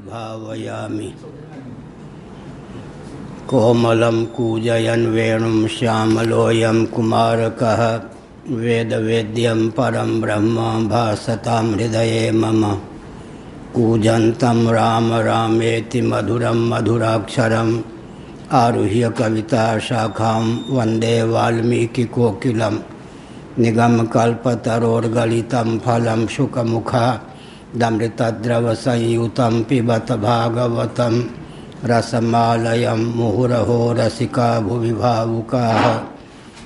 भावयामि। कोमलं कूजयन् वेणुं श्यामलोऽयं कुमारकः वेदवेद्यं परं ब्रह्म भासतां हृदये मम। कूजन्तं राम रामेति मधुरं मधुराक्षरम् आरुह्य कविताशाखां वन्दे वाल्मीकिकोकिलं। निगमकल्पतरोर्गलितं फलं शुकमुखादमृतद्रवसंयुतं पिबत भागवतं रसमालयं मुहुरहो रसिका भुवि भावुकाः।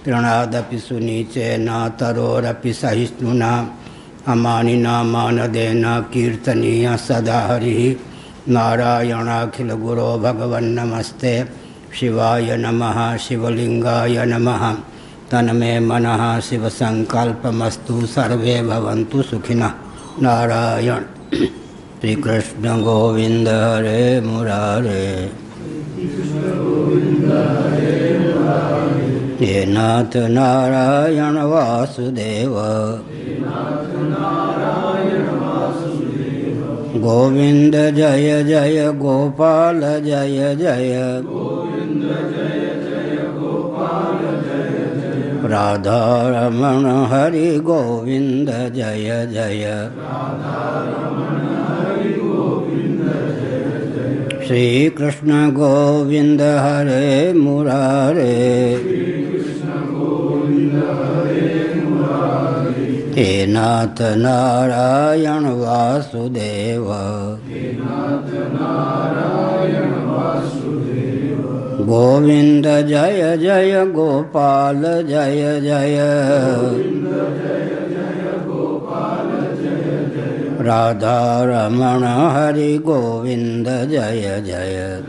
तृणादपि सुनीचेन तरोरपि सहिष्णुना अमानिना मानदेन कीर्तनीय सदा हरिः। नारायणाखिलगुरो भगवन्नमस्ते शिवाय नमः शिवलिंगाय नमः। तन्मे मनः शिवसंकल्पमस्तु सर्वे भवन्तु सुखिनः। नारायण। श्री कृष्ण गोविंद हरे मुरारे। हे नाथ नारायण वासुदेव गोविंद जय जय गोपाल जय जय। राधा रमण हरि गोविंद जय जय। श्री कृष्ण गोविंद हरे मुरारे। हे नाथ नारायण वासुदेव गोविंद जय जय गोपाल जय जय। राधा रमण हरि गोविंद जय जय।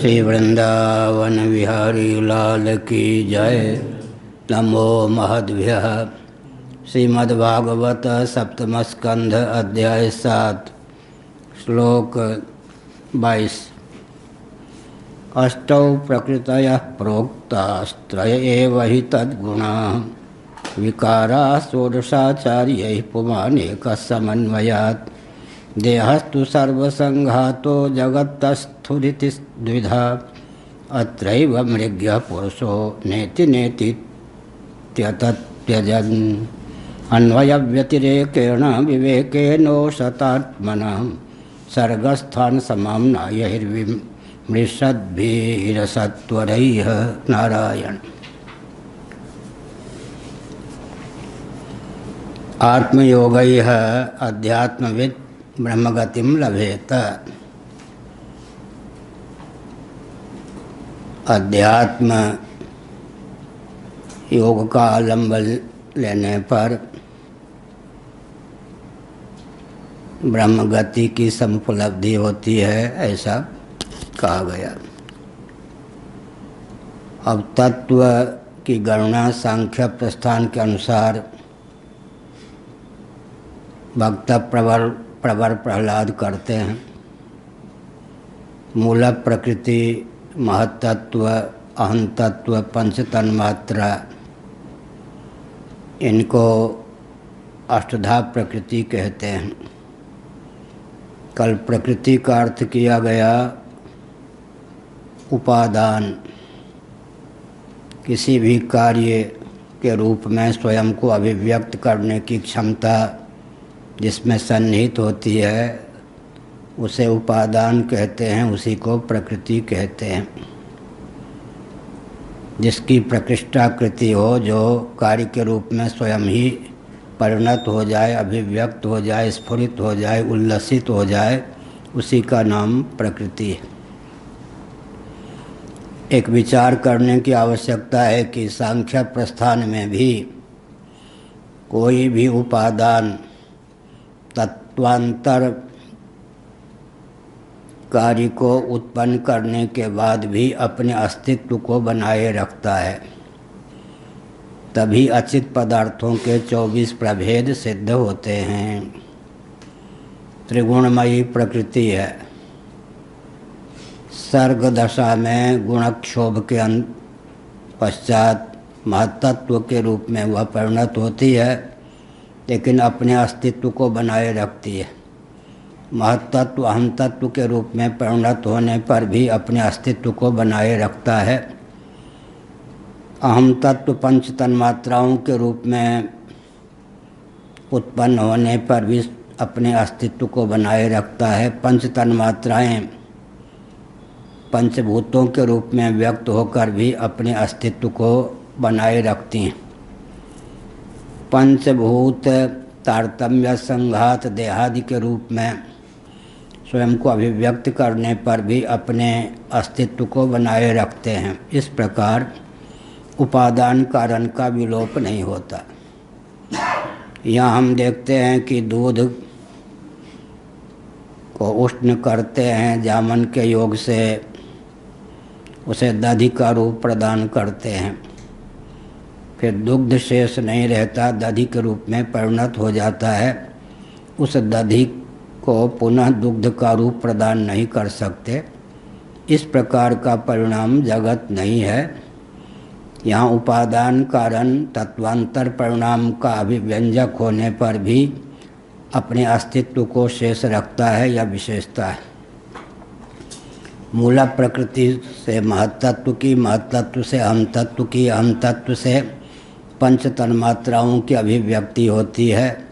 श्री वृंदावन विहारी लाल की जय। नमो महद्भ्यः। श्रीमद्भागवत सप्तम स्कंध अध्याय 7 श्लोक 22। अष्टौ प्रकृतयः प्रोक्तास्त्रय एव हि तद्गुणाः विकाराः षोडशाचार्यैः पुमानेकः समन्वयात्। देहस्तु सर्वसंघातो जगत्तस्थुरिति द्विधा अत्रैव मृग्यः पुरुषो नेति नेति त्यजन् अन्वयव्यतिरेकेण विवेकेनोशतात्मनः सर्गस्थान समाम्नायैर्विमृशद्भिरसत्वरैः। नारायण। आत्मयोगैः अध्यात्मवित् ब्रह्मगतिं लभेत। अध्यात्म योग का अवलंबन लेने पर ब्रह्मगति की समुपलब्धि होती है, ऐसा कहा गया। अब तत्व की गणना सांख्य प्रस्थान के अनुसार भक्त प्रवर प्रहलाद करते हैं। मूल प्रकृति, महत्तत्व, अहंतत्व, पंच तन्मात्रा, इनको अष्टधा प्रकृति कहते हैं। कल प्रकृति का अर्थ किया गया उपादान, किसी भी कार्य के रूप में स्वयं को अभिव्यक्त करने की क्षमता जिसमें सन्निहित होती है उसे उपादान कहते हैं, उसी को प्रकृति कहते हैं। जिसकी प्रकृष्टाकृति हो, जो कार्य के रूप में स्वयं ही परिणत हो जाए, अभिव्यक्त हो जाए, स्फुरित हो जाए, उल्लसित हो जाए, उसी का नाम प्रकृति है। एक विचार करने की आवश्यकता है कि सांख्य प्रस्थान में भी कोई भी उपादान तत्वांतर कार्य को उत्पन्न करने के बाद भी अपने अस्तित्व को बनाए रखता है। तभी अचित पदार्थों के 24 प्रभेद सिद्ध होते हैं। त्रिगुणमयी प्रकृति है। सर्ग दशा में गुणक्षोभ के पश्चात महत्त्व के रूप में वह परिणत होती है लेकिन अपने अस्तित्व को बनाए रखती है। महत्तत्व अहम तत्व के रूप में परिणत होने पर भी अपने अस्तित्व को बनाए रखता है। अहम तत्व पंच तन्मात्राओं के रूप में उत्पन्न होने पर भी अपने अस्तित्व को बनाए रखता है। पंच तन्मात्राएं पंचभूतों के रूप में व्यक्त होकर भी अपने अस्तित्व को बनाए रखती हैं। पंचभूत तारतम्य संघात देहादि के रूप में स्वयं को अभिव्यक्त करने पर भी अपने अस्तित्व को बनाए रखते हैं। इस प्रकार उपादान कारण का विलोप नहीं होता। यहाँ हम देखते हैं कि दूध को उष्ण करते हैं, जामन के योग से उसे दधि का रूप प्रदान करते हैं, फिर दुग्ध शेष नहीं रहता, दधि के रूप में परिणत हो जाता है। उस दधि को पुनः दुग्ध का रूप प्रदान नहीं कर सकते। इस प्रकार का परिणाम जगत नहीं है। यहाँ उपादान कारण तत्वांतर परिणाम का अभिव्यंजक होने पर भी अपने अस्तित्व को शेष रखता है या विशेषता है। मूल प्रकृति से महत्तत्व की, महत्तत्व से अहम तत्व की, अहम तत्व से पंच तन्मात्राओं की अभिव्यक्ति होती है।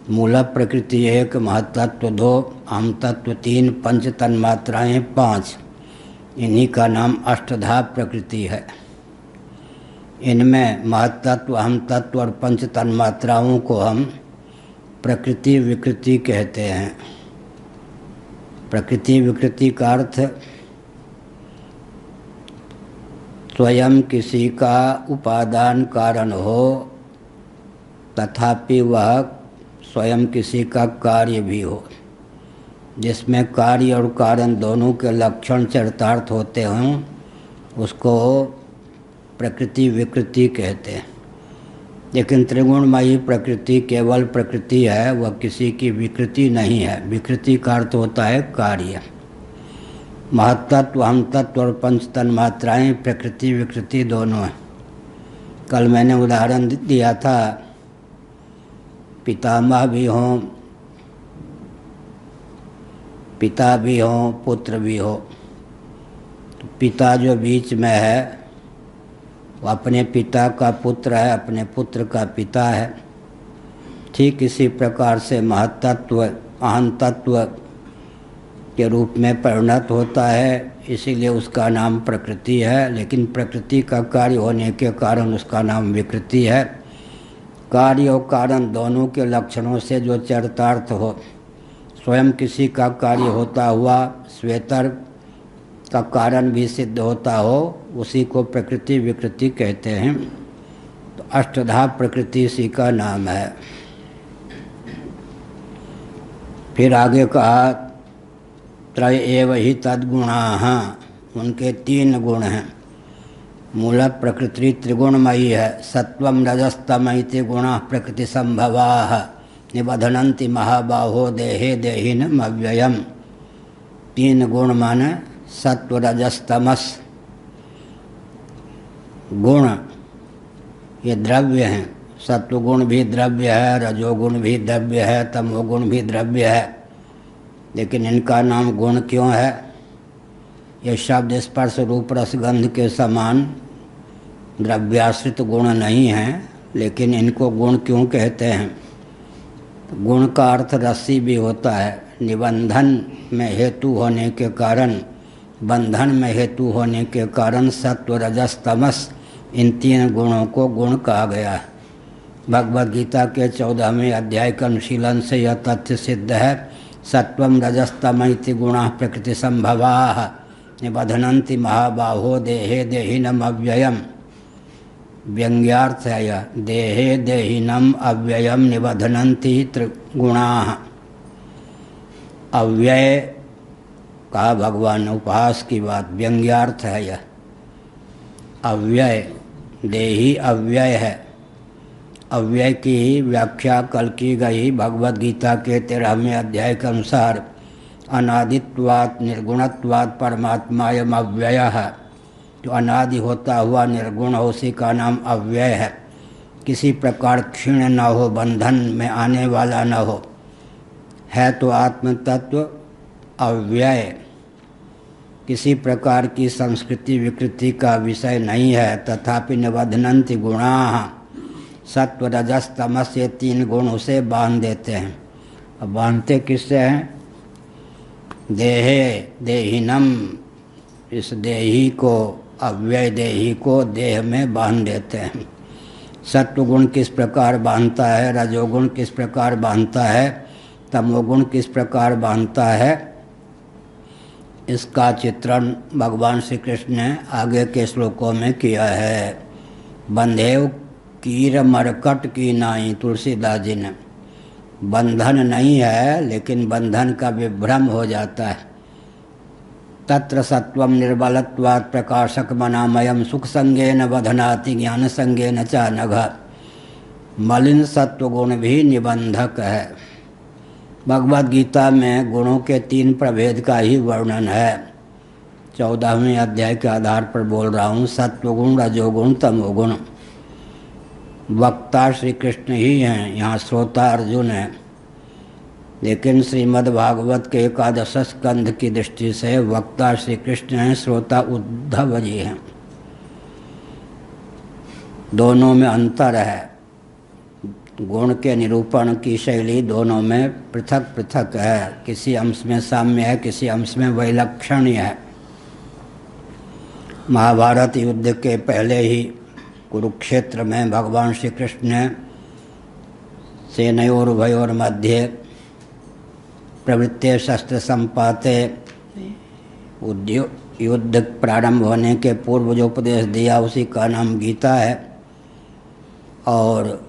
मूल प्रकृति 1, महत्तत्व 2, अहम तत्व 3, पंच तन्मात्राएं 5। इन्हीं का नाम अष्टधा प्रकृति है। इनमें महत्तत्व, अहम तत्व और पंच तन्मात्राओं को हम प्रकृति विकृति कहते हैं। प्रकृति विकृति का अर्थ स्वयं किसी का उपादान कारण हो तथापि वह स्वयं किसी का कार्य भी हो, जिसमें कार्य और कारण दोनों के लक्षण चरितार्थ होते हों, उसको प्रकृति विकृति कहते हैं। लेकिन त्रिगुणमयी प्रकृति केवल प्रकृति है, वह किसी की विकृति नहीं है। विकृति का अर्थ होता है कार्य। महत्तत्व, अहम तत्व और पंच तन्मात्राएं प्रकृति विकृति दोनों हैं। कल मैंने उदाहरण दिया था, पितामह भी हों, पिता भी हों, पुत्र भी हो। तो पिता जो बीच में है वो अपने पिता का पुत्र है, अपने पुत्र का पिता है। ठीक इसी प्रकार से महत्तत्व अहम तत्व के रूप में परिणत होता है, इसीलिए उसका नाम प्रकृति है। लेकिन प्रकृति का कार्य होने के कारण उसका नाम विकृति है। कार्य और कारण दोनों के लक्षणों से जो चरितार्थ हो, स्वयं किसी का कार्य होता हुआ श्वेतर का कारण भी सिद्ध होता हो, उसी को प्रकृति विकृति कहते हैं। तो अष्टधा प्रकृति इसी का नाम है। फिर आगे कहा त्रय एव ही तद्गुणाः, उनके 3 गुण हैं। मूल प्रकृति त्रिगुणमयी है। सत्वं रजस्तम इति गुणाः प्रकृति संभवाः निबध्नन्ति महाबाहो देहे देहिनम् अव्ययम्। 3 गुण माने सत्व रजस तमस गुण, ये द्रव्य हैं। सत्वगुण भी द्रव्य है, रजोगुण भी द्रव्य है, तमोगुण भी द्रव्य है। लेकिन इनका नाम गुण क्यों है? ये शब्द स्पर्श रूप रसगंध के समान द्रव्याश्रित गुण नहीं हैं, लेकिन इनको गुण क्यों कहते हैं? गुण का अर्थ रस्सी भी होता है। निबंधन में हेतु होने के कारण, बंधन में हेतु होने के कारण सत्व रजस तमस इन 3 गुणों को गुण कहा गया है। भगवद गीता के 14वें अध्याय के अनुशीलन से यह तथ्य सिद्ध है। सत्वम रजस्तम इति गुणाः प्रकृति संभवाः निबध्नन्ति महाबाहो देहे देहिनम् अव्ययम्। व्यंग्यार्थ है यह, देहे देहिनम् अव्ययम् निबध्नन्ति त्रिगुणाः। अव्यय कहा भगवान, उपहास की बात, व्यंग्यार्थ है यह। अव्यय, देही अव्यय है। अव्यय की व्याख्या कल की गई भगवद गीता के 13वें अध्याय के अनुसार। अनादित्वात् निर्गुणत्वात् परमात्मायम् अव्ययः। जो अनादि होता हुआ निर्गुण हो, उसी का नाम अव्यय है। किसी प्रकार क्षीण न हो, बंधन में आने वाला न हो, है तो आत्म तत्व अव्यय, किसी प्रकार की संस्कृति विकृति का विषय नहीं है। तथापि निबध्नन्ति गुणाः, सत्व रजस तमस, ये 3 गुण उसे बांध देते हैं। अब बांधते किससे हैं? देहे देहिनम, इस देही को, अव्यय देही को देह में बांध देते हैं। सत्वगुण किस प्रकार बांधता है, रजोगुण किस प्रकार बांधता है, तमोगुण किस प्रकार बांधता है, इसका चित्रण भगवान श्री कृष्ण ने आगे के श्लोकों में किया है। बंधेव कीर मरकट की नाई, तुलसीदास जी ने। बंधन नहीं है लेकिन बंधन का विभ्रम हो जाता है। तत्र सत्वम निर्बलत्वात् प्रकाशक मनामयम, सुख संगेन बधनाति ज्ञान संगेन च नघ। मलिन सत्वगुण भी निबंधक है। भगवद गीता में गुणों के 3 प्रभेद का ही वर्णन है। 14वें अध्याय के आधार पर बोल रहा हूँ। सत्वगुण, रजोगुण, तमोगुण। वक्ता श्री कृष्ण ही हैं, यहाँ श्रोता अर्जुन है। लेकिन श्रीमद् भागवत के 11 स्कंध की दृष्टि से वक्ता श्री कृष्ण हैं, श्रोता उद्धव जी हैं। दोनों में अंतर है। गुण के निरूपण की शैली दोनों में पृथक पृथक है। किसी अंश में साम्य है, किसी अंश में वैलक्षण्य है। महाभारत युद्ध के पहले ही कुरुक्षेत्र में भगवान श्री कृष्ण ने सेनयोरुभयोर मध्ये प्रवृत्ते शस्त्र संपाते, युद्ध प्रारंभ होने के पूर्व जो उपदेश दिया उसी का नाम गीता है। और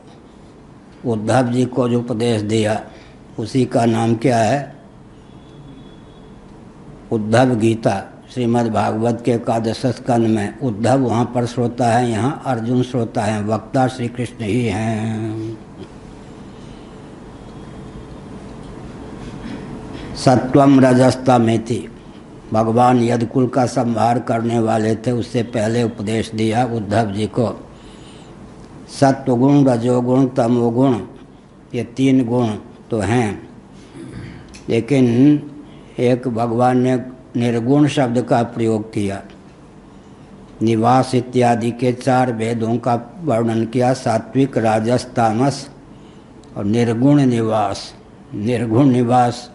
उद्धव जी को जो उपदेश दिया उसी का नाम क्या है? उद्धव गीता। श्रीमद् भागवत के 11 स्कंद में उद्धव वहाँ पर श्रोता है, यहाँ अर्जुन श्रोता है। वक्ता श्री कृष्ण ही हैं। सत्वम रजस्तमेति, भगवान यदुकुल का संहार करने वाले थे, उससे पहले उपदेश दिया उद्धव जी को। सत्वगुण, रजोगुण, तमोगुण, ये 3 गुण तो हैं, लेकिन एक भगवान ने निर्गुण शब्द का प्रयोग किया। निवास इत्यादि के 4 भेदों का वर्णन किया। सात्विक, राजस, तामस और निर्गुण निवास। निर्गुण निवास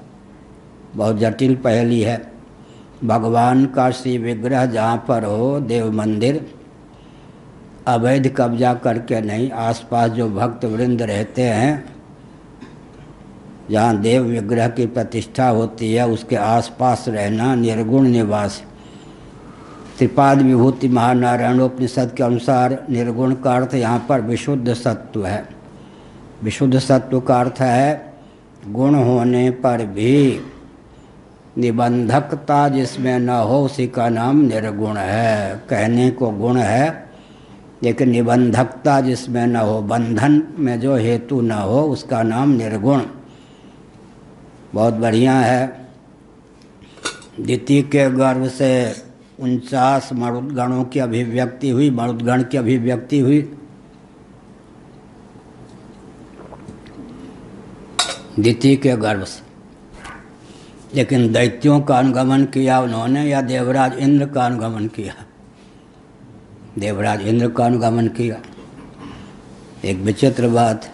बहुत जटिल पहेली है। भगवान का श्री विग्रह जहाँ पर हो, देव मंदिर, अवैध कब्जा करके नहीं, आसपास जो भक्त वृंद रहते हैं, जहाँ देव विग्रह की प्रतिष्ठा होती है, उसके आसपास रहना निर्गुण निवास। त्रिपाद विभूति महानारायणोपनिषद के अनुसार निर्गुण का अर्थ यहाँ पर विशुद्ध सत्व है। विशुद्ध सत्व का अर्थ है गुण होने पर भी निबंधकता जिसमें न हो उसी का नाम निर्गुण है। कहने को गुण है लेकिन निबंधकता जिसमें न हो, बंधन में जो हेतु न हो, उसका नाम निर्गुण। बहुत बढ़िया है। द्वितीय के गर्भ से 49 मरुद्गणों की अभिव्यक्ति हुई, मरुद्गण की अभिव्यक्ति हुई। द्वितीय के गर्भ से, लेकिन दैत्यों का अनुगमन किया उन्होंने, या देवराज इंद्र का अनुगमन किया? देवराज इंद्र का अनुगमन किया। एक विचित्र बात,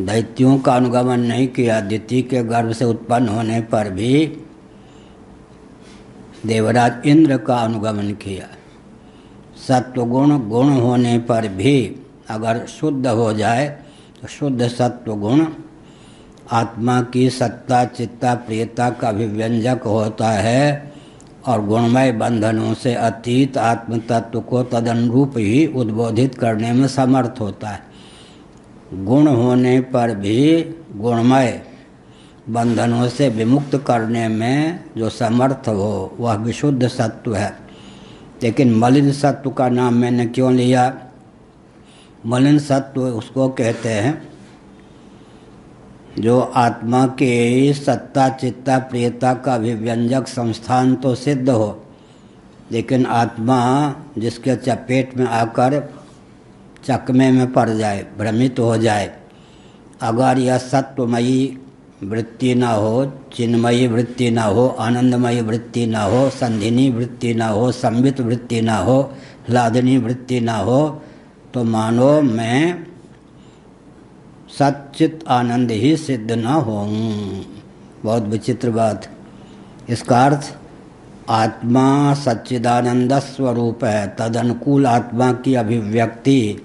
दैत्यों का अनुगमन नहीं किया। द्वितीय के गर्भ से उत्पन्न होने पर भी देवराज इंद्र का अनुगमन किया। सत्वगुण गुण होने पर भी अगर शुद्ध हो जाए तो शुद्ध सत्वगुण आत्मा की सत्ता, चित्ता, प्रियता का अभिव्यंजक होता है और गुणमय बंधनों से अतीत आत्म तत्व को तदनुरूप ही उद्बोधित करने में समर्थ होता है। गुण होने पर भी गुणमय बंधनों से विमुक्त करने में जो समर्थ हो वह विशुद्ध सत्व है। लेकिन मलिन सत्व का नाम मैंने क्यों लिया? मलिन सत्व उसको कहते हैं जो आत्मा के सत्ता, चित्ता, प्रियता का अभिव्यंजक संस्थान तो सिद्ध हो, लेकिन आत्मा जिसके चपेट में आकर चकमे में पड़ जाए, भ्रमित हो जाए। अगर यह सत्वमयी वृत्ति न हो, चिन्मयी वृत्ति न हो, आनंदमयी वृत्ति न हो, संधिनी वृत्ति न हो, संवित वृत्ति न हो, ह्लादिनी वृत्ति न हो, तो मानो मैं सच्चित आनंद ही सिद्ध न होऊं। बहुत विचित्र बात। इसका अर्थ आत्मा सच्चिदानंद स्वरूप है, तदनुकूल आत्मा की अभिव्यक्ति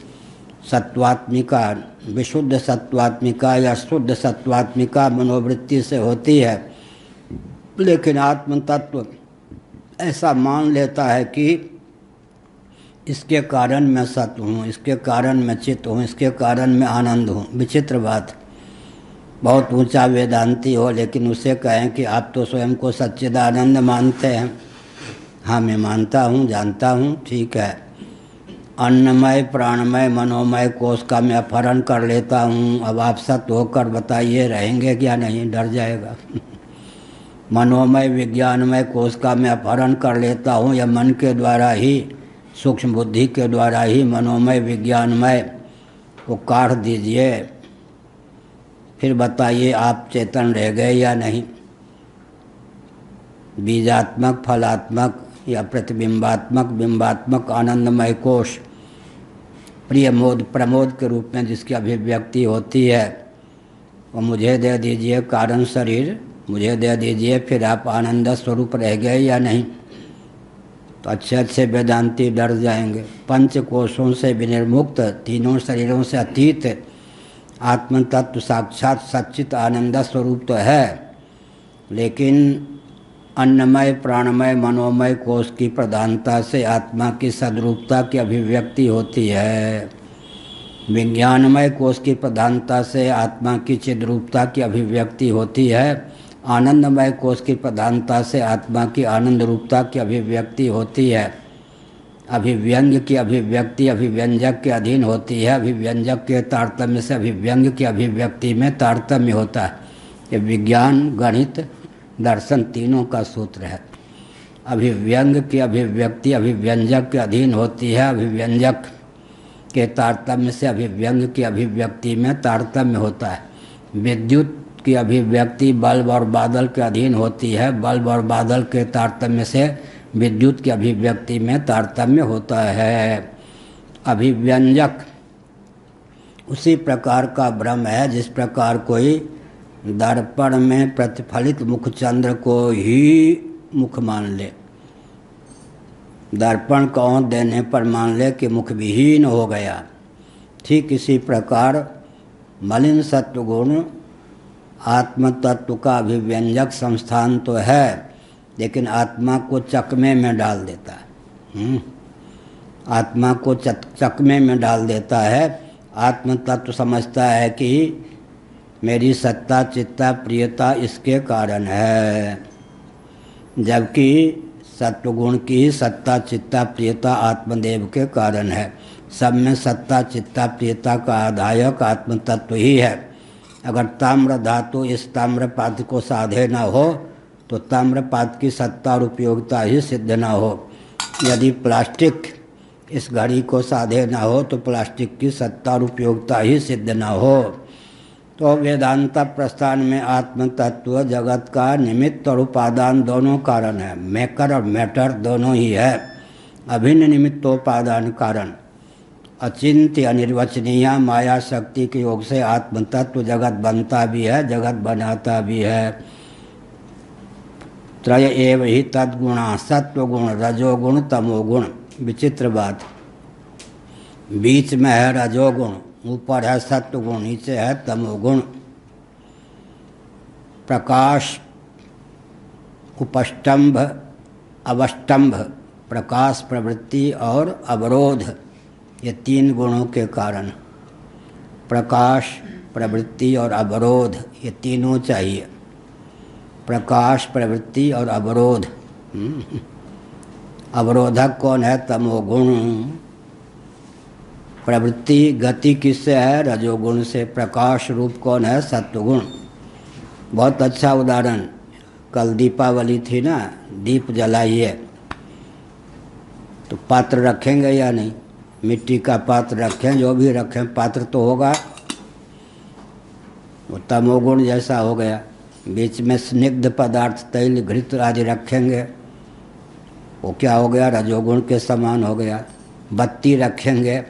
सत्वात्मिका, विशुद्ध सत्वात्मिका या शुद्ध सत्वात्मिका मनोवृत्ति से होती है। लेकिन आत्म तत्व ऐसा मान लेता है कि इसके कारण मैं सत्य हूँ, इसके कारण मैं चित्त हूँ, इसके कारण मैं आनंद हूँ। विचित्र बात। बहुत ऊंचा वेदांती हो, लेकिन उसे कहें कि आप तो स्वयं को सच्चिदानंद मानते हैं। हाँ, मैं मानता हूँ, जानता हूँ, ठीक है। अन्नमय, प्राणमय, मनोमय कोश का मैं अपहरण कर लेता हूँ। अब आप सत्य होकर बताइए, रहेंगे क्या? नहीं, डर जाएगा। मनोमय, विज्ञानमय कोश का मैं अपहरण कर लेता हूँ, या मन के द्वारा ही, सूक्ष्म बुद्धि के द्वारा ही मनोमय, विज्ञानमय को काट दीजिए, फिर बताइए आप चेतन रह गए या नहीं। बीजात्मक, फलात्मक या प्रतिबिंबात्मक, बिंबात्मक आनंदमय कोश प्रिय मोद प्रमोद के रूप में जिसकी अभिव्यक्ति होती है, वो मुझे दे दीजिए, कारण शरीर मुझे दे दीजिए, फिर आप आनंद स्वरूप रह गए या नहीं। तो अच्छे अच्छे वेदांती डर जाएंगे। पंच कोशों से विनिर्मुक्त, तीनों शरीरों से अतीत आत्म तत्व साक्षात सच्चित आनंद स्वरूप तो है, लेकिन अन्नमय, प्राणमय, मनोमय कोश की प्रधानता से आत्मा की सद्रूपता की अभिव्यक्ति होती है। विज्ञानमय कोश की प्रधानता से आत्मा की चिद्रूपता की अभिव्यक्ति होती है। आनंदमय कोश की प्रधानता से आत्मा की आनंद रूपता की अभिव्यक्ति होती है। अभिव्यंग की अभिव्यक्ति अभिव्यंजक के अधीन होती है। अभिव्यंजक के तारतम्य से अभिव्यंग की अभिव्यक्ति में तारतम्य होता है। ये विज्ञान, गणित, दर्शन तीनों का सूत्र है। अभिव्यंग की अभिव्यक्ति अभिव्यंजक के अधीन होती है। अभिव्यंजक के तारतम्य से अभिव्यंग की अभिव्यक्ति में तारतम्य होता है। विद्युत की अभिव्यक्ति बल्ब और बादल के अधीन होती है। बल्ब और बादल के तारतम्य से विद्युत की अभिव्यक्ति में तारतम्य होता है। अभिव्यंजक उसी प्रकार का ब्रह्म है जिस प्रकार कोई दर्पण में प्रतिफलित मुखचंद्र को ही मुख मान ले, दर्पण को ओंठ देने पर मान ले कि मुख विहीन हो गया। ठीक इसी प्रकार मलिन सत्वगुण आत्म तत्व का अभिव्यंजक संस्थान तो है, लेकिन आत्मा को चकमे में डाल देता है। आत्मा को चकमे में डाल देता है। आत्म तत्व समझता है कि मेरी सत्ता, चित्ता, प्रियता इसके कारण है, जबकि सत्वगुण की सत्ता, चित्ता, प्रियता आत्मदेव के कारण है। सब में सत्ता, चित्ता, प्रियता का आधायक आत्म तत्व ही है। अगर ताम्र धातु इस ताम्रपात को साधे न हो तो ताम्रपात की सत्ता और उपयोगिता ही सिद्ध न हो। यदि प्लास्टिक इस घड़ी को साधे न हो तो प्लास्टिक की सत्ता और उपयोगिता ही सिद्ध न हो। तो वेदांत प्रस्थान में आत्म तत्व जगत का निमित्त और उपादान दोनों कारण है। मेकर और मैटर दोनों ही है। अभिन्न निमित्तोपादान कारण अचिंत्य अनिर्वचनीय माया शक्ति के योग से आत्म तत्व जगत बनता भी है, जगत बनाता भी है। त्रय एव ही तद्गुणा, सत्वगुण, रजोगुण, तमोगुण। विचित्र बात, बीच में है रजोगुण, ऊपर है सत्वगुण, नीचे है तमोगुण। प्रकाश, उपस्तंभ, अवस्तंभ, प्रकाश, प्रवृत्ति और अवरोध, ये तीन गुणों के कारण। प्रकाश, प्रवृत्ति और अवरोध, ये तीनों चाहिए। प्रकाश, प्रवृत्ति और अवरोध। अवरोधक कौन है? तमोगुण। प्रवृत्ति गति किससे है? रजोगुण से। प्रकाश रूप कौन है? सत्वगुण। बहुत अच्छा उदाहरण, कल दीपावली थी ना, दीप जलाइए तो पात्र रखेंगे या नहीं? मिट्टी का पात्र रखें, जो भी रखें पात्र तो होगा, वो तमोगुण जैसा हो गया। बीच में स्निग्ध पदार्थ तैल घृत आदि रखेंगे, वो क्या हो गया, रजोगुण के समान हो गया। बत्ती रखेंगे,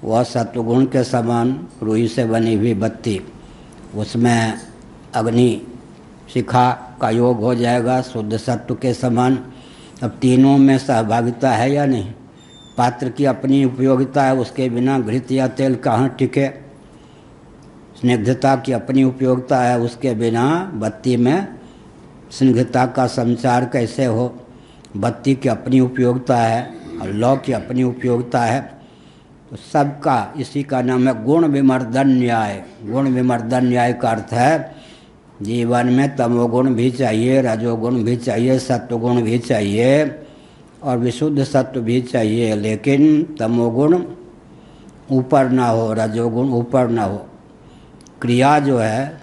वह सत्वगुण के समान, रुई से बनी हुई बत्ती, उसमें अग्नि शिखा का योग हो जाएगा, शुद्ध सत्व के समान। अब तीनों में सहभागिता है या नहीं? पात्र की अपनी उपयोगिता है, उसके बिना घृत या तेल कहाँ टिके। स्निग्धता की अपनी उपयोगिता है, उसके बिना बत्ती में स्निग्धता का संचार कैसे हो। बत्ती की अपनी उपयोगिता है और लौ की अपनी उपयोगिता है। तो सबका इसी का नाम है गुण विमर्दन न्याय। गुण विमर्दन न्याय का अर्थ है जीवन में तमोगुण भी चाहिए, रजोगुण भी चाहिए, सत्वगुण भी चाहिए और विशुद्ध सत्व भी चाहिए, लेकिन तमोगुण ऊपर ना हो, रजोगुण ऊपर ना हो। क्रिया जो है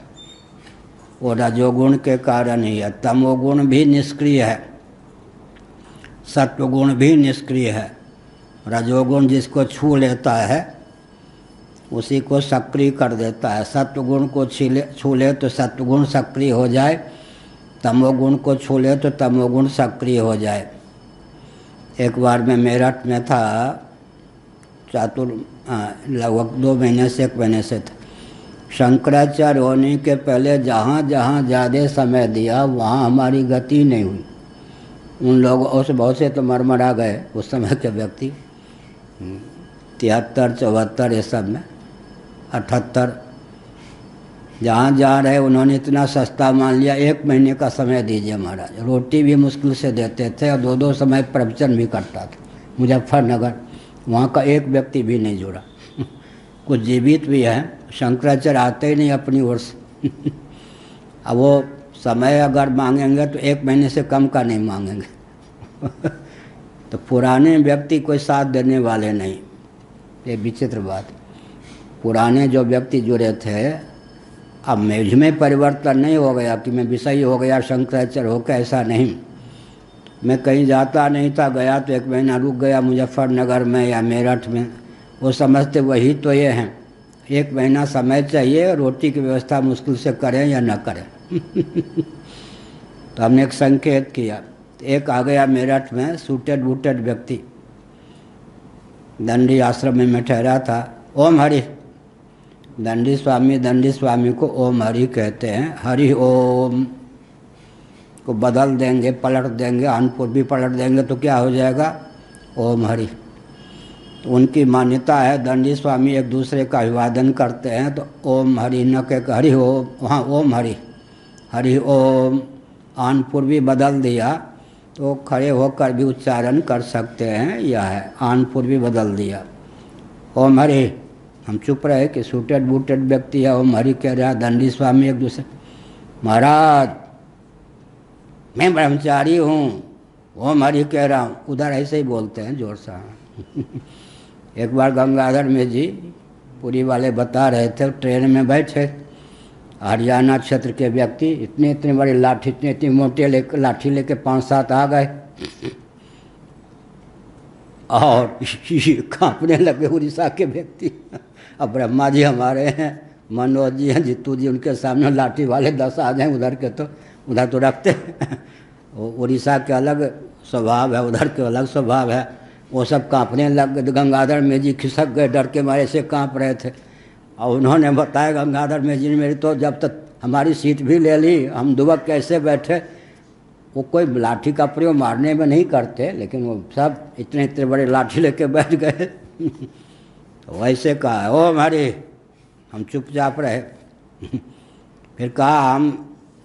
वो रजोगुण के कारण ही है। तमोगुण भी निष्क्रिय है, सत्वगुण भी निष्क्रिय है। रजोगुण जिसको छू लेता है उसी को सक्रिय कर देता है। सत्वगुण को छू ले तो सत्वगुण सक्रिय हो जाए, तमोगुण को छू ले तो तमोगुण सक्रिय हो जाए। एक बार मैं मेरठ में था, लगभग 2 महीने से 1 महीने से था। शंकराचार्य होने के पहले जहाँ जहाँ ज़्यादा समय दिया वहाँ हमारी गति नहीं हुई। उन लोगों से बहुत से तो मरमरा गए उस समय के व्यक्ति, 73, 74 ये सब में, 78 जहाँ जा रहे उन्होंने इतना सस्ता मान लिया, 1 महीने का समय दीजिए महाराज। रोटी भी मुश्किल से देते थे और 2-2 समय प्रवचन भी करता था। मुजफ्फरनगर वहाँ का एक व्यक्ति भी नहीं जुड़ा। कुछ जीवित भी हैं, शंकराचार्य आते ही नहीं अपनी ओर से। अब वो समय अगर मांगेंगे तो 1 महीने से कम का नहीं मांगेंगे। तो पुराने व्यक्ति कोई साथ देने वाले नहीं, ये विचित्र बात। पुराने जो व्यक्ति जुड़े थे, अब मुझ में परिवर्तन नहीं हो गया कि मैं विषयी हो गया शंकराचार्य होकर, ऐसा नहीं। मैं कहीं जाता नहीं था, गया तो 1 महीना रुक गया मुजफ्फरनगर में या मेरठ में। वो समझते वही तो ये हैं, 1 महीना समय चाहिए, रोटी की व्यवस्था मुश्किल से करें या न करें। तो हमने एक संकेत किया, एक आ गया मेरठ में सूटेड बूटेड व्यक्ति, दंडी आश्रम में ठहरा था। ओम हरि, दंडी स्वामी को ओम हरि कहते हैं। हरि ओम को बदल देंगे, पलट देंगे, अनपुर भी पलट देंगे तो क्या हो जाएगा, ओम हरि। तो उनकी मान्यता है, दंडी स्वामी एक दूसरे का अभिवादन करते हैं तो ओम हरि न कह हरि ओम, वहाँ ओम हरि, हरि ओम। आनपुर भी बदल दिया तो खड़े होकर भी उच्चारण कर सकते हैं, यह है आनपुर भी बदल दिया, ओम हरि। हम चुप रहे कि सूटेड बूटेड व्यक्ति है ओम हरि कह रहा। दंडी स्वामी एक दूसरे, महाराज मैं ब्रह्मचारी हूँ, ओम हरि कह रहा हूँ। उधर ऐसे ही बोलते हैं जोर से। एक बार गंगाधर में जी पुरी वाले बता रहे थे, ट्रेन में बैठे, हरियाणा क्षेत्र के व्यक्ति इतने बड़े लाठी, इतनी मोटे लाठी लेके 5-7 आ गए और कांपने लगे उड़ीसा के व्यक्ति। अब ब्रह्मा जी हमारे हैं, मनोज जी हैं, जितू जी, उनके सामने लाठी वाले 10 आ जाएं उधर के तो उधर तो रखते। उड़ीसा के अलग स्वभाव है, उधर के अलग स्वभाव है। वो सब कांपने लग गए। गंगाधर में जी खिसक गए, डर के मारे से कांप रहे थे। और उन्होंने बताया गंगाधर में जी ने, मेरी तो जब तक हमारी सीट भी ले ली, हम दुबक कैसे बैठे। वो कोई लाठी का प्रयोग मारने में नहीं करते, लेकिन वो सब इतने बड़े लाठी लेके बैठ गए। तो वैसे कहा ओम हरि, हम चुपचाप रहे। फिर कहा हम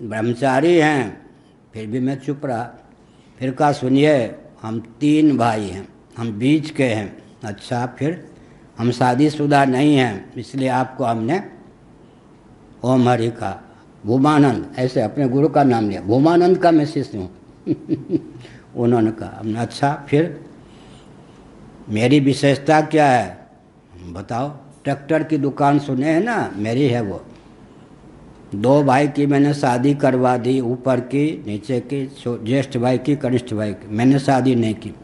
ब्रह्मचारी हैं, फिर भी मैं चुप रहा। फिर कहा सुनिए, हम 3 भाई हैं, हम बीच के हैं। अच्छा, फिर हम शादीशुदा नहीं हैं, इसलिए आपको हमने ओम हरि कहा। भूमानंद, ऐसे अपने गुरु का नाम लिया, भूमानंद का मैं शिष्य हूँ। उन्होंने कहा हमने, अच्छा फिर मेरी विशेषता क्या है बताओ। ट्रैक्टर की दुकान सुने हैं ना, मेरी है वो। 2 भाई की मैंने शादी करवा दी, ऊपर की नीचे की, ज्येष्ठ भाई की कनिष्ठ भाई की। मैंने शादी नहीं की,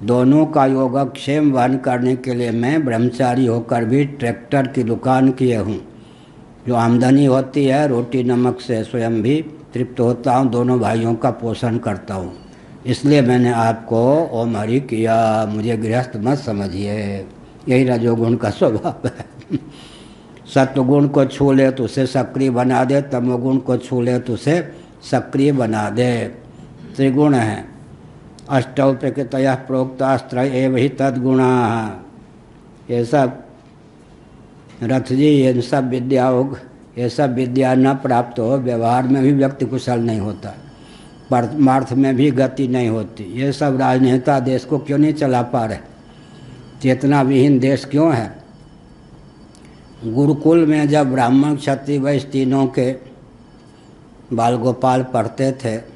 दोनों का योगक्षेम वहन करने के लिए मैं ब्रह्मचारी होकर भी ट्रैक्टर की दुकान किए हूँ। जो आमदनी होती है रोटी नमक से स्वयं भी तृप्त होता हूँ, दोनों भाइयों का पोषण करता हूँ। इसलिए मैंने आपको ओम हरि किया, मुझे गृहस्थ मत समझिए। यही रजोगुण का स्वभाव है। सत्वगुण को छू ले तो उसे सक्रिय बना दे, तमोगुण को छू ले तो उसे सक्रिय बना दे। त्रिगुण है। अष्टौ प्रकृतयः प्रोक्तास्त्रय एव हि तद्गुणा। ये सब रथ जी, ये सब विद्याओं, ये सब विद्या न प्राप्त हो, व्यवहार में भी व्यक्ति कुशल नहीं होता, परमार्थ में भी गति नहीं होती। ये सब राजनेता देश को क्यों नहीं चला पा रहे? चेतना विहीन देश क्यों है? गुरुकुल में जब ब्राह्मण क्षत्रिय वैश्य तीनों के बाल गोपाल पढ़ते थे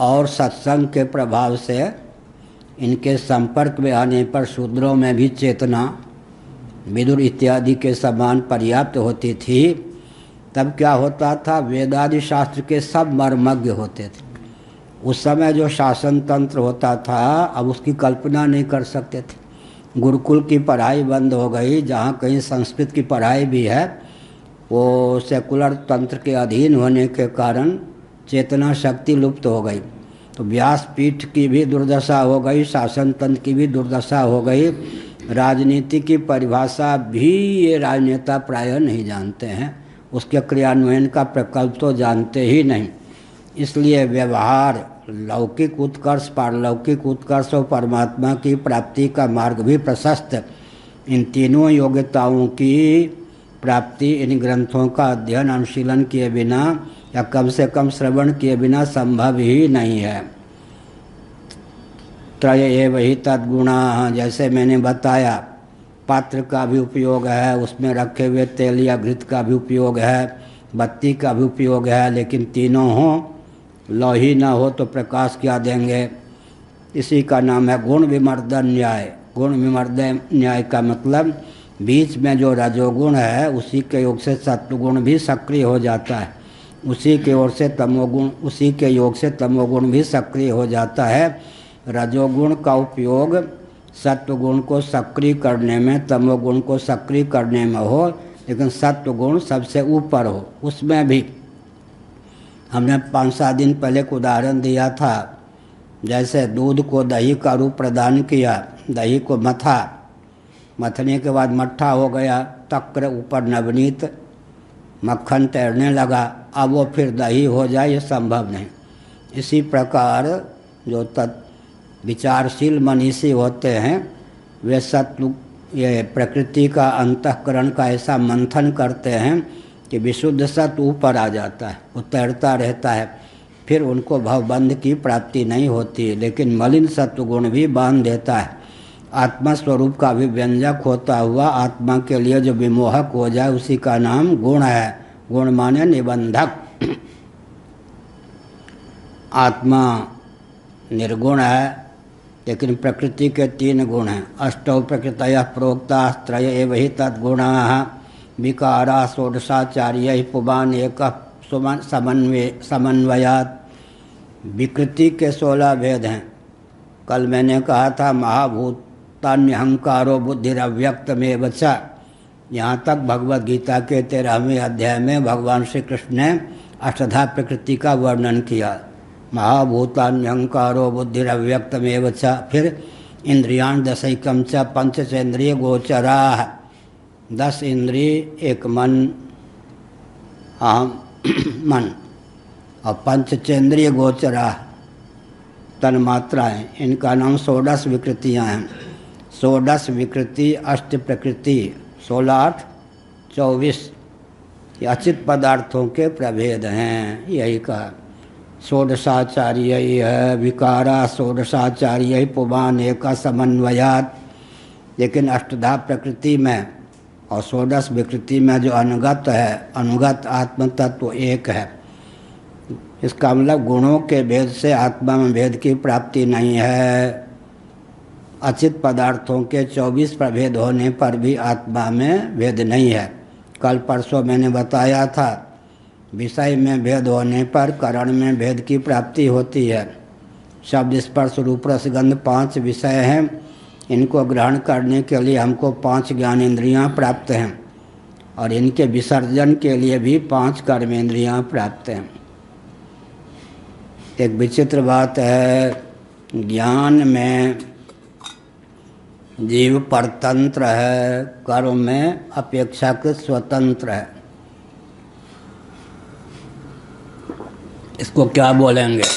और सत्संग के प्रभाव से इनके संपर्क में आने पर शूद्रों में भी चेतना विदुर इत्यादि के समान पर्याप्त होती थी, तब क्या होता था? वेदादि शास्त्र के सब मर्मज्ञ होते थे। उस समय जो शासन तंत्र होता था अब उसकी कल्पना नहीं कर सकते थे। गुरुकुल की पढ़ाई बंद हो गई, जहाँ कहीं संस्कृत की पढ़ाई भी है वो सेकुलर तंत्र के अधीन होने के कारण चेतना शक्ति लुप्त हो गई। तो व्यासपीठ की भी दुर्दशा हो गई, शासन तंत्र की भी दुर्दशा हो गई। राजनीति की परिभाषा भी ये राजनेता प्रायः नहीं जानते हैं, उसके क्रियान्वयन का प्रकल्प तो जानते ही नहीं। इसलिए व्यवहार, लौकिक उत्कर्ष, पारलौकिक उत्कर्ष और परमात्मा की प्राप्ति का मार्ग भी प्रशस्त। इन तीनों योग्यताओं की प्राप्ति इन ग्रंथों का अध्ययन अनुशीलन किए बिना या कम से कम श्रवण किए बिना संभव ही नहीं है। त्रय एव हि तद्गुणा, जैसे मैंने बताया, पात्र का भी उपयोग है, उसमें रखे हुए तेल या घृत का भी उपयोग है, बत्ती का भी उपयोग है, लेकिन तीनों हों, लौ ही ना हो तो प्रकाश क्या देंगे? इसी का नाम है गुण विमर्दन न्याय। गुण विमर्दन न्याय का मतलब बीच में जो रजोगुण है उसी के योग से सत्वगुण भी सक्रिय हो जाता है, उसी के ओर से तमोगुण, उसी के योग से तमोगुण भी सक्रिय हो जाता है। रजोगुण का उपयोग सत्वगुण को सक्रिय करने में, तमोगुण को सक्रिय करने में हो, लेकिन सत्वगुण सबसे ऊपर हो। उसमें भी हमने 5-7 दिन पहले एक उदाहरण दिया था, जैसे दूध को दही का रूप प्रदान किया, दही को मथा, मथने के बाद मट्ठा हो गया, तक्र ऊपर नवनीत, मक्खन तैरने लगा, अब वो फिर दही हो जाए, ये संभव नहीं। इसी प्रकार जो विचारशील मनीषी होते हैं वे सत्व, ये प्रकृति का अंतःकरण का ऐसा मंथन करते हैं कि विशुद्ध सत्व ऊपर आ जाता है, वो तैरता रहता है, फिर उनको भवबंध की प्राप्ति नहीं होती। लेकिन मलिन सत्वगुण भी बांध देता है। आत्मा स्वरूप का अभिव्यंजक होता हुआ आत्मा के लिए जो विमोहक हो जाए उसी का नाम गुण है। गुण माने निबंधक। आत्मा निर्गुण है, लेकिन प्रकृति के 3 गुण हैं। अष्टौ प्रकृतयः प्रोक्ताः त्रय एव हि तद्गुणाः विकारा षोडशाचार्य पुमान् एकः समन्वयात्। विकृति के 16 भेद हैं। कल मैंने कहा था महाभूतान्यहंकारो बुद्धिरव्यक्तमेव च। यहाँ तक भगवद गीता के 13वें अध्याय में भगवान श्री कृष्ण ने अष्टधा प्रकृति का वर्णन किया। महाभूतान्यहंकारो बुद्धिरव्यक्तमेव च। फिर इंद्रियाण दशैकम च पंचचेन्द्रिय गोचराः। 10 इंद्रिय, एक मन, अहम मन, और पंचचेन्द्रिय गोचराः तन्मात्राएँ, इनका नाम 16 विकृतियाँ हैं। 16 विकृति, अष्ट प्रकृति, 16 8 24 ये अचित पदार्थों के प्रभेद हैं। यही कहा षोडशाचार्य है विकारा षोडशाचार्य पुमान् एक समन्वयात्। लेकिन अष्टधा प्रकृति में और 16 विकृति में जो अनुगत है, अनुगत आत्म तत्व एक है। इसका मतलब गुणों के भेद से आत्मा में भेद की प्राप्ति नहीं है। अचित पदार्थों के 24 प्रभेद होने पर भी आत्मा में भेद नहीं है। कल परसों मैंने बताया था, विषय में भेद होने पर करण में भेद की प्राप्ति होती है। शब्द स्पर्श रूप रस गंध 5 विषय हैं। इनको ग्रहण करने के लिए हमको 5 ज्ञानेंद्रियां प्राप्त हैं और इनके विसर्जन के लिए भी 5 कर्मेंद्रियां प्राप्त हैं। एक विचित्र बात है, ज्ञान में जीव परतंत्र है, कर्म में अपेक्षाकृत स्वतंत्र है। इसको क्या बोलेंगे?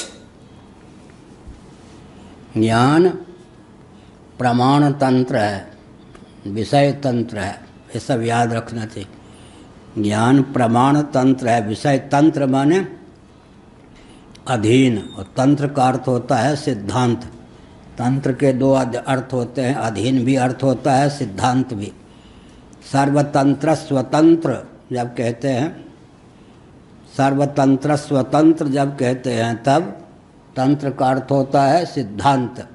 ज्ञान प्रमाण तंत्र है, विषय तंत्र है, ये सब याद रखना चाहिए। ज्ञान प्रमाण तंत्र है, विषय तंत्र माने अधीन, और तंत्र का अर्थ होता है सिद्धांत। तंत्र के 2 अर्थ होते हैं, अधीन भी अर्थ होता है, सिद्धांत भी। सर्वतंत्र स्वतंत्र जब कहते हैं, सर्वतंत्र स्वतंत्र जब कहते हैं, तब तंत्र का अर्थ होता है सिद्धांत।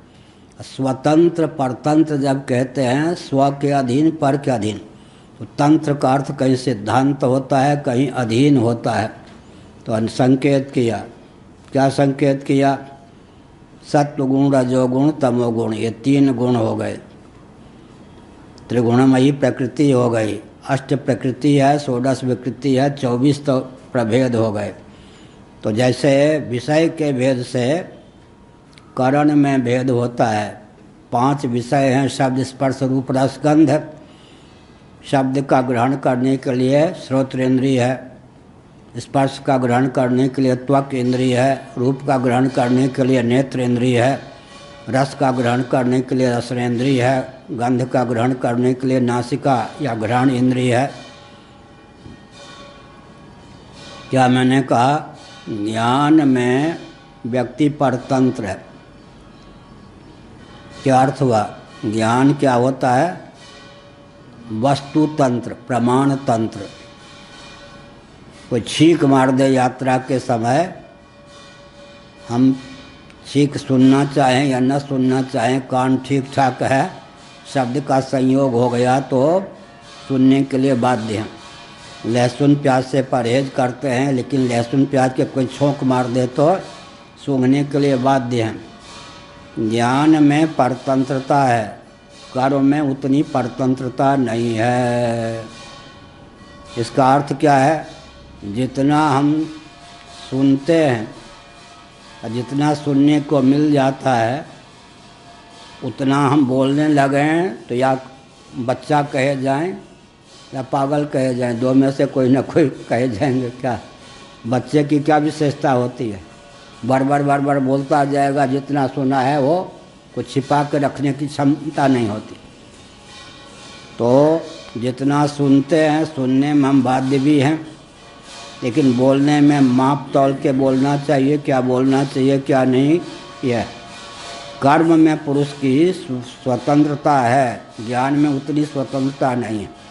स्वतंत्र परतंत्र जब कहते हैं, स्व के अधीन पर के अधीन, तो तंत्र का अर्थ कहीं सिद्धांत होता है, कहीं अधीन होता है। तो संकेत किया, क्या संकेत किया? सत्वगुण, रजोगुण, तमोगुण, ये 3 गुण हो गए। त्रिगुणमयी प्रकृति हो गई, 8 प्रकृति है, 16 विकृति है, 24 तो प्रभेद हो गए। तो जैसे विषय के भेद से करण में भेद होता है, 5 विषय हैं, शब्द स्पर्श रूप रस गंध। शब्द का ग्रहण करने के लिए श्रोत्रेंद्रिय है, स्पर्श का ग्रहण करने के लिए त्वक इंद्रिय है, रूप का ग्रहण करने के लिए नेत्र इंद्रिय है, रस का ग्रहण करने के लिए रसनेन्द्रिय है, गंध का ग्रहण करने के लिए नासिका या घ्राण इंद्रिय है। क्या मैंने कहा? ज्ञान में व्यक्ति परतंत्र है। क्या अर्थ हुआ? ज्ञान क्या होता है? वस्तु तंत्र, प्रमाण तंत्र। कोई छींक मार दे यात्रा के समय, हम छींक सुनना चाहें या न सुनना चाहें, कान ठीक ठाक है, शब्द का संयोग हो गया तो सुनने के लिए बाध्य हैं। लहसुन प्याज से परहेज करते हैं, लेकिन लहसुन प्याज के कोई छोंक मार दे तो सूंघने के लिए बाध्य हैं। ज्ञान में परतंत्रता है, कर्म में उतनी परतंत्रता नहीं है। इसका अर्थ क्या है? जितना हम सुनते हैं और जितना सुनने को मिल जाता है, उतना हम बोलने लगें तो या बच्चा कहे जाएं या पागल कहे जाएं, 2 में से कोई ना कोई कहे जाएंगे। क्या बच्चे की क्या विशेषता होती है? बार बार बोलता जाएगा, जितना सुना है वो कुछ छिपा के रखने की क्षमता नहीं होती। तो जितना सुनते हैं, सुनने में हम बाध्य भी हैं, लेकिन बोलने में माप तौल के बोलना चाहिए, क्या बोलना चाहिए क्या नहीं। यह कर्म में पुरुष की स्वतंत्रता है, ज्ञान में उतनी स्वतंत्रता नहीं है।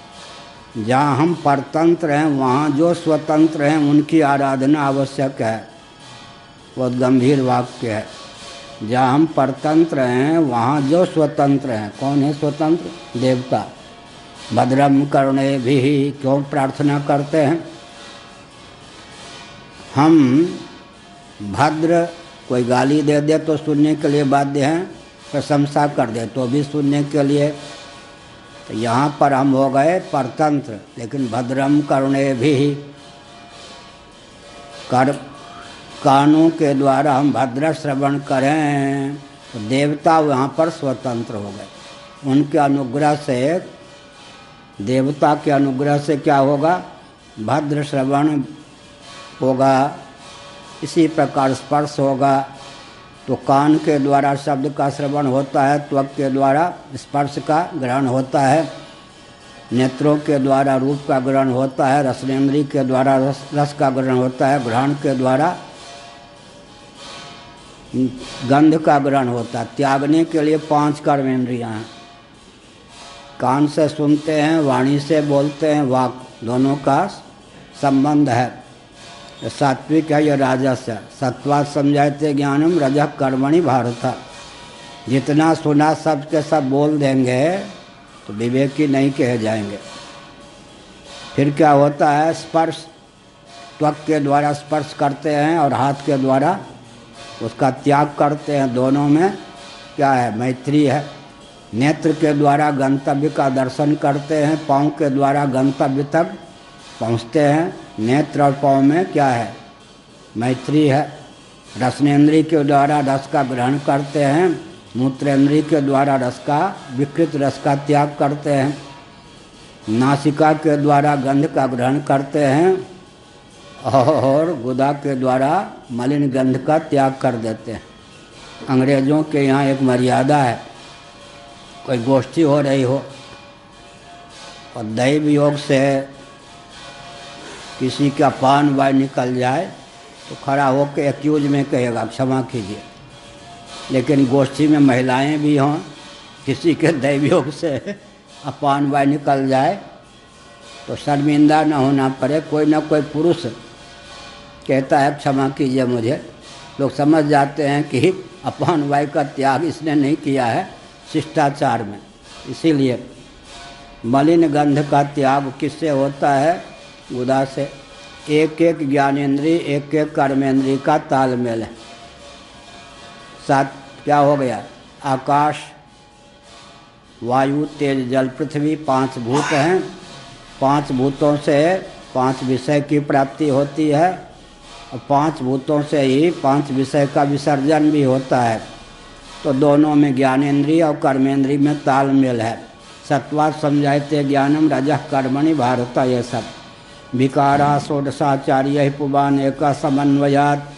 जहाँ हम परतंत्र हैं, वहाँ जो स्वतंत्र हैं उनकी आराधना आवश्यक है। बहुत गंभीर वाक्य है। जहाँ हम परतंत्र हैं, वहाँ जो स्वतंत्र हैं, कौन है स्वतंत्र? देवता। भद्रम कर्णे भी क्यों प्रार्थना करते हैं हम? भद्र, कोई गाली दे दे तो सुनने के लिए बाध्य हैं, प्रशंसा कर दे तो भी सुनने के लिए। तो यहाँ पर हम हो गए परतंत्र, लेकिन भद्रम कर्णे भी, कानों के द्वारा हम भद्र श्रवण करें तो देवता वहाँ पर स्वतंत्र हो गए। उनके अनुग्रह से, देवता के अनुग्रह से क्या होगा? भद्र श्रवण होगा। इसी प्रकार स्पर्श होगा तो कान के द्वारा शब्द का श्रवण होता है, त्वक के द्वारा स्पर्श का ग्रहण होता है, नेत्रों के द्वारा रूप का ग्रहण होता है, रसनेन्द्रिय के द्वारा रस का ग्रहण होता है, घ्राण के द्वारा गंध का ग्रहण होता है। त्यागने के लिए 5 कर्मेंद्रियां हैं। कान से सुनते हैं, वाणी से बोलते हैं, वाक दोनों का संबंध है। सात्विक है या राजस है। सत्वात समझाते ज्ञानम, रजः कर्मणि भारत। जितना सुना सब के सब बोल देंगे तो विवेकी नहीं कहे जाएंगे। फिर क्या होता है? स्पर्श, त्वक के द्वारा स्पर्श करते हैं और हाथ के द्वारा उसका त्याग करते हैं। दोनों में क्या है? मैत्री है। नेत्र के द्वारा गंतव्य का दर्शन करते हैं, पाँव के द्वारा गंतव्य तक पहुँचते हैं। नेत्र और पाँव में क्या है? मैत्री है। रसनेन्द्रिय के द्वारा रस का ग्रहण करते हैं, मूत्रेंद्रिय के द्वारा रस का, विकृत रस का त्याग करते हैं। नासिका के द्वारा गंध का ग्रहण करते हैं और गुदा के द्वारा मलिन गंध का त्याग कर देते हैं। अंग्रेज़ों के यहाँ एक मर्यादा है, कोई गोष्ठी हो रही हो और दैव योग से किसी का पान वाय निकल जाए तो खड़ा होकर एक्यूज में कहेगा क्षमा कीजिए। लेकिन गोष्ठी में महिलाएं भी हों, किसी के दैव योग से अपान वाय निकल जाए तो शर्मिंदा न होना पड़े। कोई ना कोई पुरुष कहता है क्षमा कीजिए मुझे, लोग समझ जाते हैं कि अपान वाय का त्याग इसने नहीं किया है शिष्टाचार में। इसीलिए मलिन गंध का त्याग किससे होता है? गुदा से। एक एक ज्ञानेंद्रिय, एक एक कर्मेंद्रिय का तालमेल है। सात क्या हो गया? आकाश, वायु, तेज, जल, पृथ्वी, 5 भूत हैं। 5 भूतों से 5 विषय की प्राप्ति होती है और 5 भूतों से ही 5 विषय का विसर्जन भी होता है। तो दोनों में ज्ञानेंद्रिय और कर्मेंद्रिय में तालमेल है। सत्वात् समझाते ज्ञानम रजः कर्मणि भारत, ये सब विकारा षोडशाचार्य पुबान एक समन्वयात।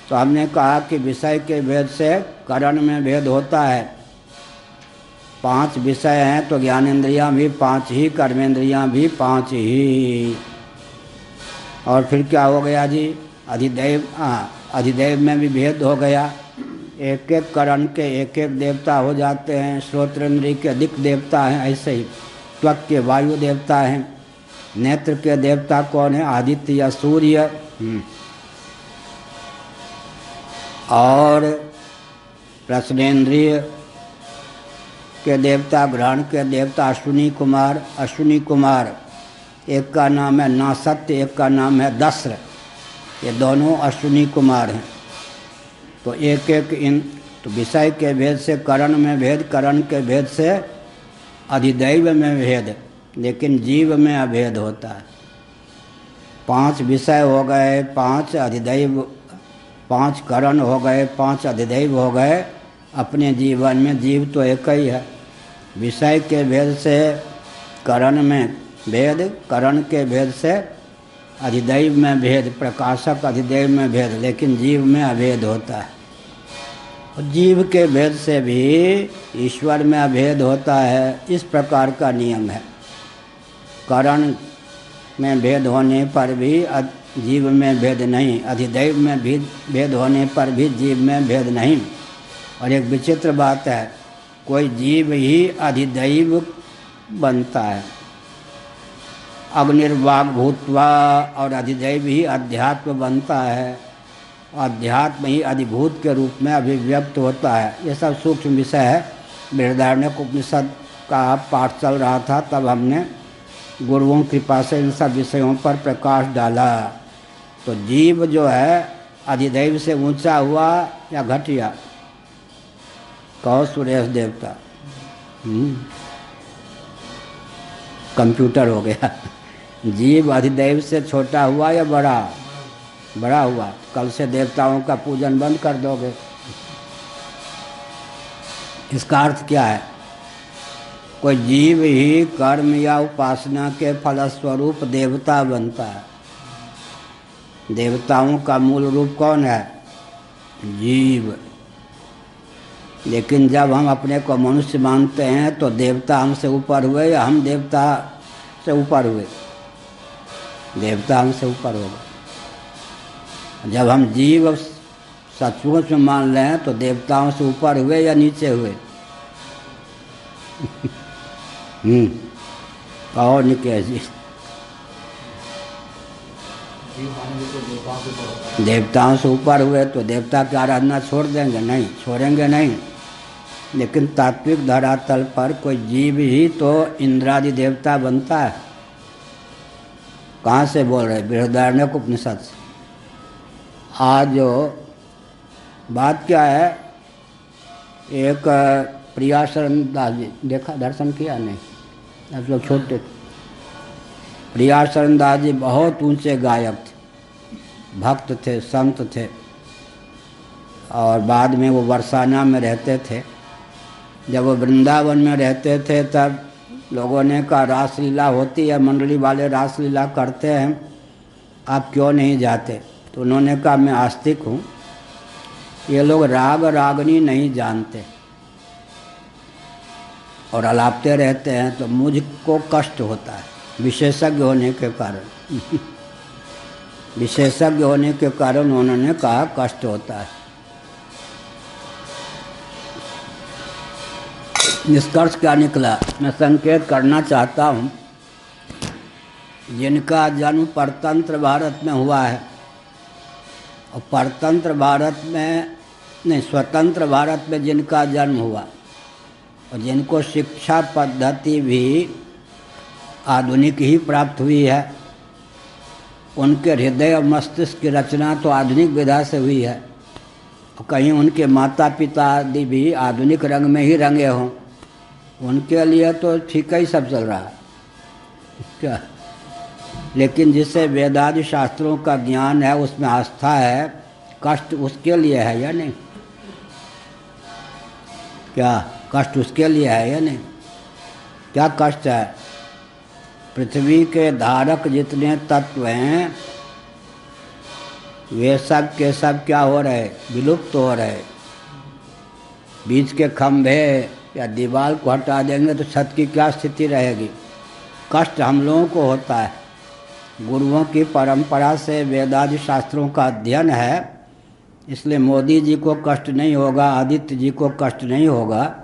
तो हमने कहा कि विषय के भेद से करण में भेद होता है। 5 विषय हैं तो ज्ञानेंद्रियां भी 5 ही, कर्मेंद्रियां भी 5 ही। और फिर क्या हो गया जी? अधिदैव, अधिदैव में भी भेद हो गया। एक एक करण के एक एक देवता हो जाते हैं। श्रोत्रेंद्रिय के अधिक देवता हैं, ऐसे ही त्वक के वायु देवता हैं। नेत्र के देवता कौन है? आदित्य या सूर्य। और रसनेन्द्रिय के देवता, ग्रहण के देवता अश्विनी कुमार। अश्विनी कुमार, एक का नाम है नासत्य, एक का नाम है दस्र। ये दोनों अश्विनी कुमार हैं। तो एक एक इन तो विषय के भेद से करण में भेद, करण के भेद से अधिदैव में भेद, लेकिन जीव में अभेद होता है। 5 विषय हो गए, 5 अधिदैव, 5 करण हो गए, 5 अधिदैव हो गए। अपने जीवन में जीव तो एक ही है। विषय के भेद से करण में भेद, करण के भेद से अधिदैव में भेद, प्रकाशक अधिदैव में भेद, लेकिन जीव में अभेद होता है। और जीव के भेद से भी ईश्वर में अभेद होता है। इस प्रकार का नियम है। करण में भेद होने पर भी जीव में भेद नहीं, अधिदैव में भी भेद होने पर भी जीव में भेद नहीं। और एक विचित्र बात है, कोई जीव ही अधिदैव बनता है। अग्निर्वाग भूत्वा, और अधिदैव ही अध्यात्म बनता है। अध्यात्म ही अधिभूत के रूप में अभिव्यक्त होता है। ये सब सूक्ष्म विषय है। बृहदारण्यक उपनिषद का पाठ चल रहा था, तब हमने गुरुओं की कृपा से इन सब विषयों पर प्रकाश डाला। तो जीव जो है अधिदैव से ऊंचा हुआ या घटिया? कहो सुरेश देवता। कंप्यूटर हो गया। जीव अधिदैव से छोटा हुआ या बड़ा? बड़ा हुआ। कल से देवताओं का पूजन बंद कर दोगे। इसका अर्थ क्या है? कोई जीव ही कर्म या उपासना के फलस्वरूप देवता बनता है। देवताओं का मूल रूप कौन है? जीव। लेकिन जब हम अपने को मनुष्य मानते हैं तो देवता हमसे ऊपर हुए या हम देवता से ऊपर हुए? देवता हमसे ऊपर होगा। जब हम जीव सचमुच में मान लें तो देवताओं से ऊपर हुए या नीचे हुए? कहो निकेश जी। देवताओं से ऊपर हुए तो देवता की आराधना छोड़ देंगे? नहीं, छोड़ेंगे नहीं। लेकिन तात्विक धरातल पर कोई जीव ही तो इंद्रादि देवता बनता है। कहाँ से बोल रहे? बृहदारण्यक उपनिषद से। आज जो बात क्या है, एक प्रिया शरण दास जी, देखा दर्शन किया नहीं, आप लोग छोटे। प्रिया शरण दास जी बहुत ऊंचे गायक थे, भक्त थे, संत थे, और बाद में वो बरसाना में रहते थे। जब वो वृंदावन में रहते थे तब लोगों ने कहा रासलीला होती है, मंडली वाले रासलीला करते हैं, आप क्यों नहीं जाते? तो उन्होंने कहा मैं आस्तिक हूँ, ये लोग राग रागनी नहीं जानते और अलापते रहते हैं, तो मुझको कष्ट होता है विशेषज्ञ होने के कारण। विशेषज्ञ होने के कारण उन्होंने कहा कष्ट होता है। निष्कर्ष क्या निकला, मैं संकेत करना चाहता हूँ, जिनका जन्म परतंत्र भारत में हुआ है और परतंत्र भारत में नहीं, स्वतंत्र भारत में जिनका जन्म हुआ और जिनको शिक्षा पद्धति भी आधुनिक ही प्राप्त हुई है, उनके हृदय और मस्तिष्क की रचना तो आधुनिक विधा से हुई है, और कहीं उनके माता पिता आदि भी आधुनिक रंग में ही रंगे हों, उनके लिए तो ठीक ही सब चल रहा है क्या। लेकिन जिसे वेदादि शास्त्रों का ज्ञान है, उसमें आस्था है, कष्ट उसके लिए है या नहीं? क्या कष्ट उसके लिए है या नहीं? क्या कष्ट है? पृथ्वी के धारक जितने तत्व हैं वे सब के सब क्या हो रहे? विलुप्त हो रहे। बीच के खंभे या दीवार को हटा देंगे तो छत की क्या स्थिति रहेगी? कष्ट हम लोगों को होता है। गुरुओं की परंपरा से वेदादि शास्त्रों का अध्ययन है, इसलिए मोदी जी को कष्ट नहीं होगा, आदित्य जी को कष्ट नहीं होगा,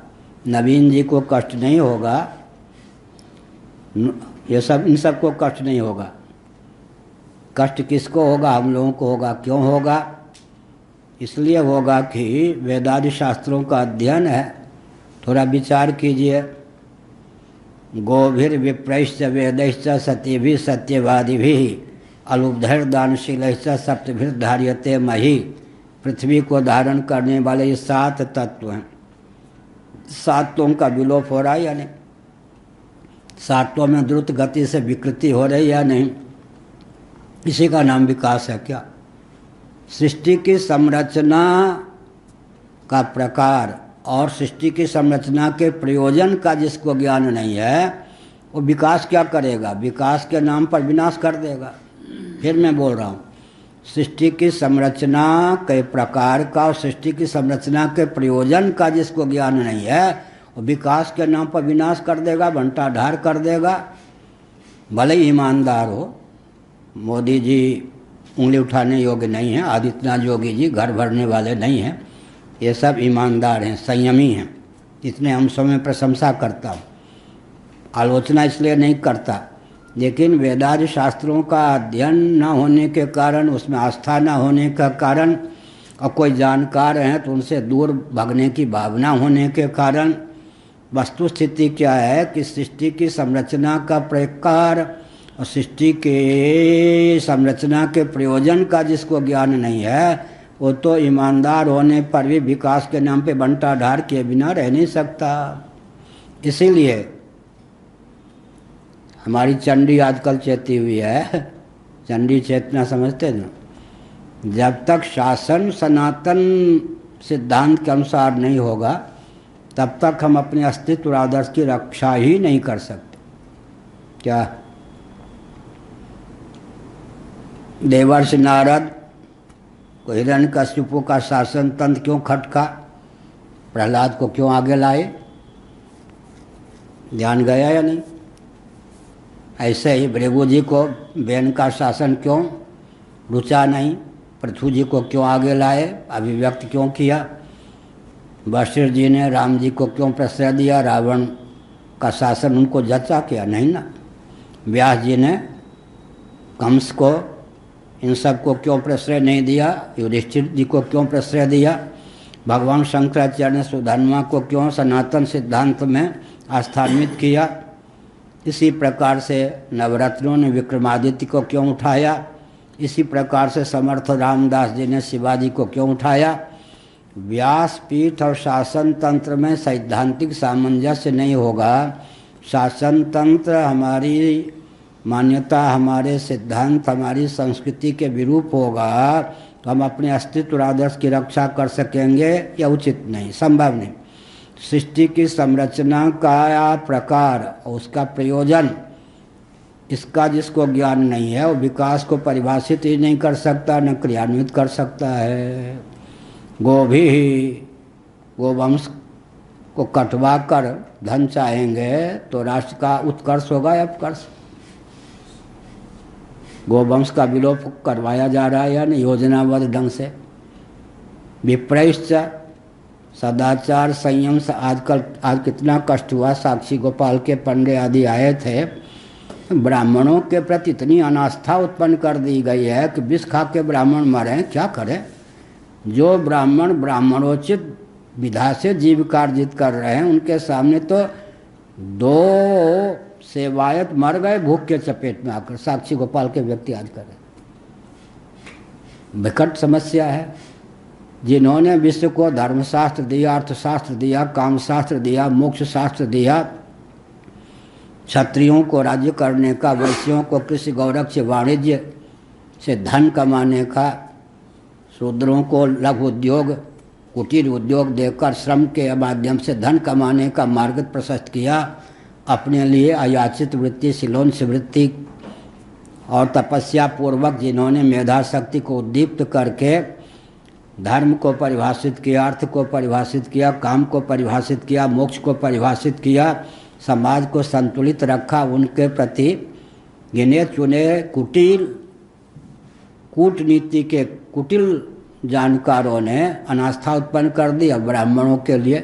नवीन जी को कष्ट नहीं होगा, ये सब इन सब को कष्ट नहीं होगा। कष्ट किसको होगा? हम लोगों को होगा। क्यों होगा? इसलिए होगा कि वेदादि शास्त्रों का अध्ययन है। थोड़ा विचार कीजिए। गोभिर विप्रैश्च वेदैश्च सत्यभिः सत्यवादिभिः अलुब्धैर्दानशीलैश्च सप्तभिर्धार्यते मही। पृथ्वी को धारण करने वाले ये 7 तत्व हैं। सातों का विलोप हो रहा है या नहीं? सातों में द्रुत गति से विकृति हो रही या नहीं? इसी का नाम विकास है क्या? सृष्टि की संरचना का प्रकार और सृष्टि की संरचना के प्रयोजन का जिसको ज्ञान नहीं है, वो विकास क्या करेगा? विकास के नाम पर विनाश कर देगा। फिर मैं बोल रहा हूँ, सृष्टि की संरचना के प्रकार का और सृष्टि की संरचना के प्रयोजन का जिसको ज्ञान नहीं है, वो विकास के नाम पर विनाश कर देगा, बंटाढार कर देगा। भले ही ईमानदार हो। मोदी जी उंगली उठाने योग्य नहीं हैं, आदित्यनाथ योगी जी घर भरने वाले नहीं हैं, ये सब ईमानदार हैं, संयमी हैं। इतने अंशों में प्रशंसा करता हूँ, आलोचना इसलिए नहीं करता। लेकिन वेदादि शास्त्रों का अध्ययन न होने के कारण, उसमें आस्था न होने का कारण, और कोई जानकार हैं तो उनसे दूर भागने की भावना होने के कारण, वस्तु स्थिति क्या है कि सृष्टि की संरचना का प्रकार और सृष्टि के संरचना के प्रयोजन का जिसको ज्ञान नहीं है, वो तो ईमानदार होने पर भी विकास के नाम पे बंटाढार किए बिना रह नहीं सकता। इसीलिए हमारी चंडी आजकल चेती हुई है, चंडी चेतना समझते ना। जब तक शासन सनातन सिद्धांत के अनुसार नहीं होगा, तब तक हम अपने अस्तित्व और आदर्श की रक्षा ही नहीं कर सकते। क्या देवर्षि नारद को हिरण्यकश्यपु का शासन तंत्र क्यों खटका? प्रहलाद को क्यों आगे लाए? ध्यान गया या नहीं? ऐसे ही भृगु जी को बेन का शासन क्यों रुचा नहीं? पृथु जी को क्यों आगे लाए? अभिव्यक्त क्यों किया? वशिष्ठ जी ने राम जी को क्यों प्रश्रय दिया? रावण का शासन उनको जचा क्या? नहीं ना। व्यास जी ने कंस को, इन सब को क्यों प्रश्रय नहीं दिया? युधिष्ठिर जी को क्यों प्रश्रय दिया? भगवान शंकराचार्य ने सुधर्मा को क्यों सनातन सिद्धांत में आस्थान्वित किया? इसी प्रकार से नवरत्नों ने विक्रमादित्य को क्यों उठाया? इसी प्रकार से समर्थ रामदास जी ने शिवाजी को क्यों उठाया? व्यासपीठ और शासन तंत्र में सैद्धांतिक सामंजस्य नहीं होगा, शासन तंत्र हमारी मान्यता, हमारे सिद्धांत, हमारी संस्कृति के विरूप होगा, तो हम अपने अस्तित्व और आदर्श की रक्षा कर सकेंगे? या उचित नहीं, संभव नहीं। सृष्टि की संरचना का प्रकार और उसका प्रयोजन, इसका जिसको ज्ञान नहीं है वो विकास को परिभाषित ही नहीं कर सकता, न क्रियान्वित कर सकता है। गोवंश को कटवा कर धन चाहेंगे तो राष्ट्र का उत्कर्ष होगा या अपकर्ष? गोवंश का विलोप करवाया जा रहा है या नहीं योजनाबद्ध ढंग से। विप्रैश्च सदाचार संयम से आज कितना कष्ट हुआ। साक्षी गोपाल के पंडे आदि आए थे, ब्राह्मणों के प्रति इतनी अनास्था उत्पन्न कर दी गई है कि विष खा के ब्राह्मण मरे, क्या करें। जो ब्राह्मण ब्राह्मणोचित विधा से जीविका अर्जित कर रहे हैं उनके सामने तो 2 सेवायत मर गए भूख के चपेट में आकर। साक्षी गोपाल के व्यक्ति आज कर रहे, विकट समस्या है। जिन्होंने विश्व को धर्मशास्त्र दिया, अर्थशास्त्र दिया, कामशास्त्र दिया, मोक्ष शास्त्र दिया, क्षत्रियों को राज्य करने का, वैश्यों को कृषि गौरक्ष वाणिज्य से धन कमाने का, शूद्रों को लघु उद्योग कुटीर उद्योग देकर श्रम के माध्यम से धन कमाने का मार्ग प्रशस्त किया, अपने लिए अयाचित वृत्ति, सिलोन्स वृत्ति और तपस्या पूर्वक जिन्होंने मेधा शक्ति को उद्दीप्त करके धर्म को परिभाषित किया, अर्थ को परिभाषित किया, काम को परिभाषित किया, मोक्ष को परिभाषित किया, समाज को संतुलित रखा, उनके प्रति गिने चुने कूटनीति के कुटिल जानकारों ने अनास्था उत्पन्न कर दी। अब ब्राह्मणों के लिए,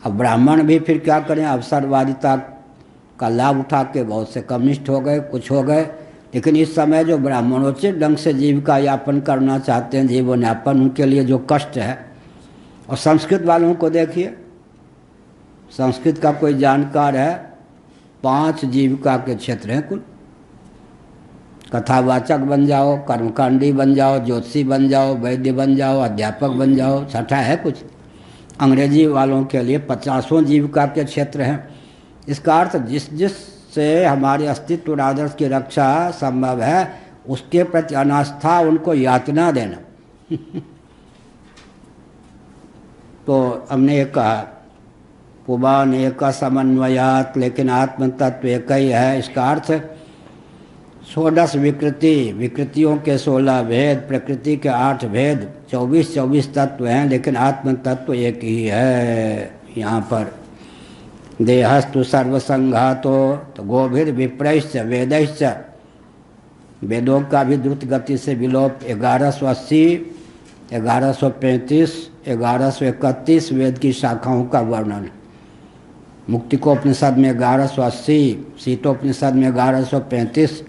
अब ब्राह्मण भी फिर क्या करें, अवसरवादिता का लाभ उठा के बहुत से कम्युनिस्ट हो गए, कुछ हो गए। लेकिन इस समय जो ब्राह्मणोचित ढंग से जीविका यापन करना चाहते हैं, जीवन यापन, उनके लिए जो कष्ट है। और संस्कृत वालों को देखिए, संस्कृत का कोई जानकार है, 5 जीविका के क्षेत्र हैं कुल। कथावाचक बन जाओ, कर्मकांडी बन जाओ, ज्योतिषी बन जाओ, वैद्य बन जाओ, अध्यापक बन जाओ, छठा है कुछ। अंग्रेजी वालों के लिए 50 जीविका के क्षेत्र हैं। इसका अर्थ जिससे हमारे अस्तित्व और आदर्श की रक्षा संभव है उसके प्रति अनास्था, उनको यातना देना। तो हमने ये कहा पुबान एक समन्वयात, लेकिन आत्म तत्व एक ही है। इसका अर्थ 16 विकृतियों के 16 भेद, प्रकृति के 8 भेद, 24 तत्व हैं, लेकिन आत्म तत्व एक ही है। यहाँ पर देहस्तु सर्वसंघातो, तो गोभिर विप्रैश्च वेदैश्च, वेदों का भी द्रुत गति से विलोप। 1180, 1135, 1131 वेद की शाखाओं का वर्णन। मुक्तिकोपनिषद में 1180, शीतोपनिषद में 1135,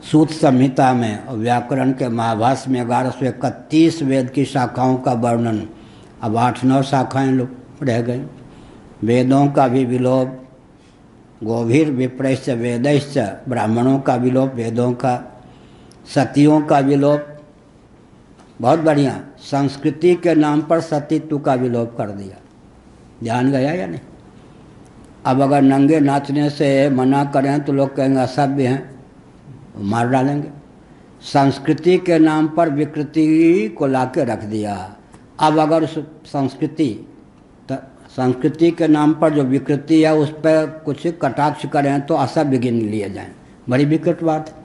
सूत संहिता में और व्याकरण के महाभाष्य में 1131 वेद की शाखाओं का वर्णन। अब 8-9 शाखाएं रह गई। वेदों का भी विलोप, गोभीर विप्रैश्च वेदैश्च, ब्राह्मणों का विलोप वेदों का, सतियों का विलोप, बहुत बढ़िया। संस्कृति के नाम पर सतीत्व का विलोप कर दिया, ध्यान गया या नहीं। अब अगर नंगे नाचने से मना करें तो लोग कहेंगे असभ्य हैं, मार डालेंगे। संस्कृति के नाम पर विकृति को लाके रख दिया। अब अगर संस्कृति के नाम पर जो विकृति है उस पर कुछ कटाक्ष करें तो असभ्य गिन लिए जाएं, बड़ी विकृत बात है।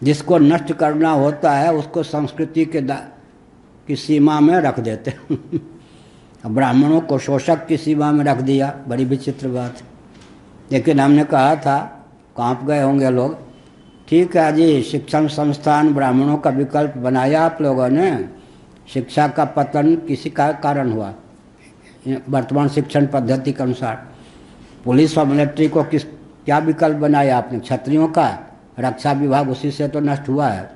जिसको नष्ट करना होता है उसको संस्कृति की सीमा में रख देते ब्राह्मणों को शोषक की सीमा में रख दिया, बड़ी विचित्र बात है। लेकिन हमने कहा था, कांप गए होंगे लोग, ठीक है जी, शिक्षण संस्थान ब्राह्मणों का विकल्प बनाया आप लोगों ने। शिक्षा का पतन किसी का कारण हुआ वर्तमान शिक्षण पद्धति के अनुसार। पुलिस और मिलिट्री को क्या विकल्प बनाया आपने? क्षत्रियों का। रक्षा विभाग उसी से तो नष्ट हुआ है।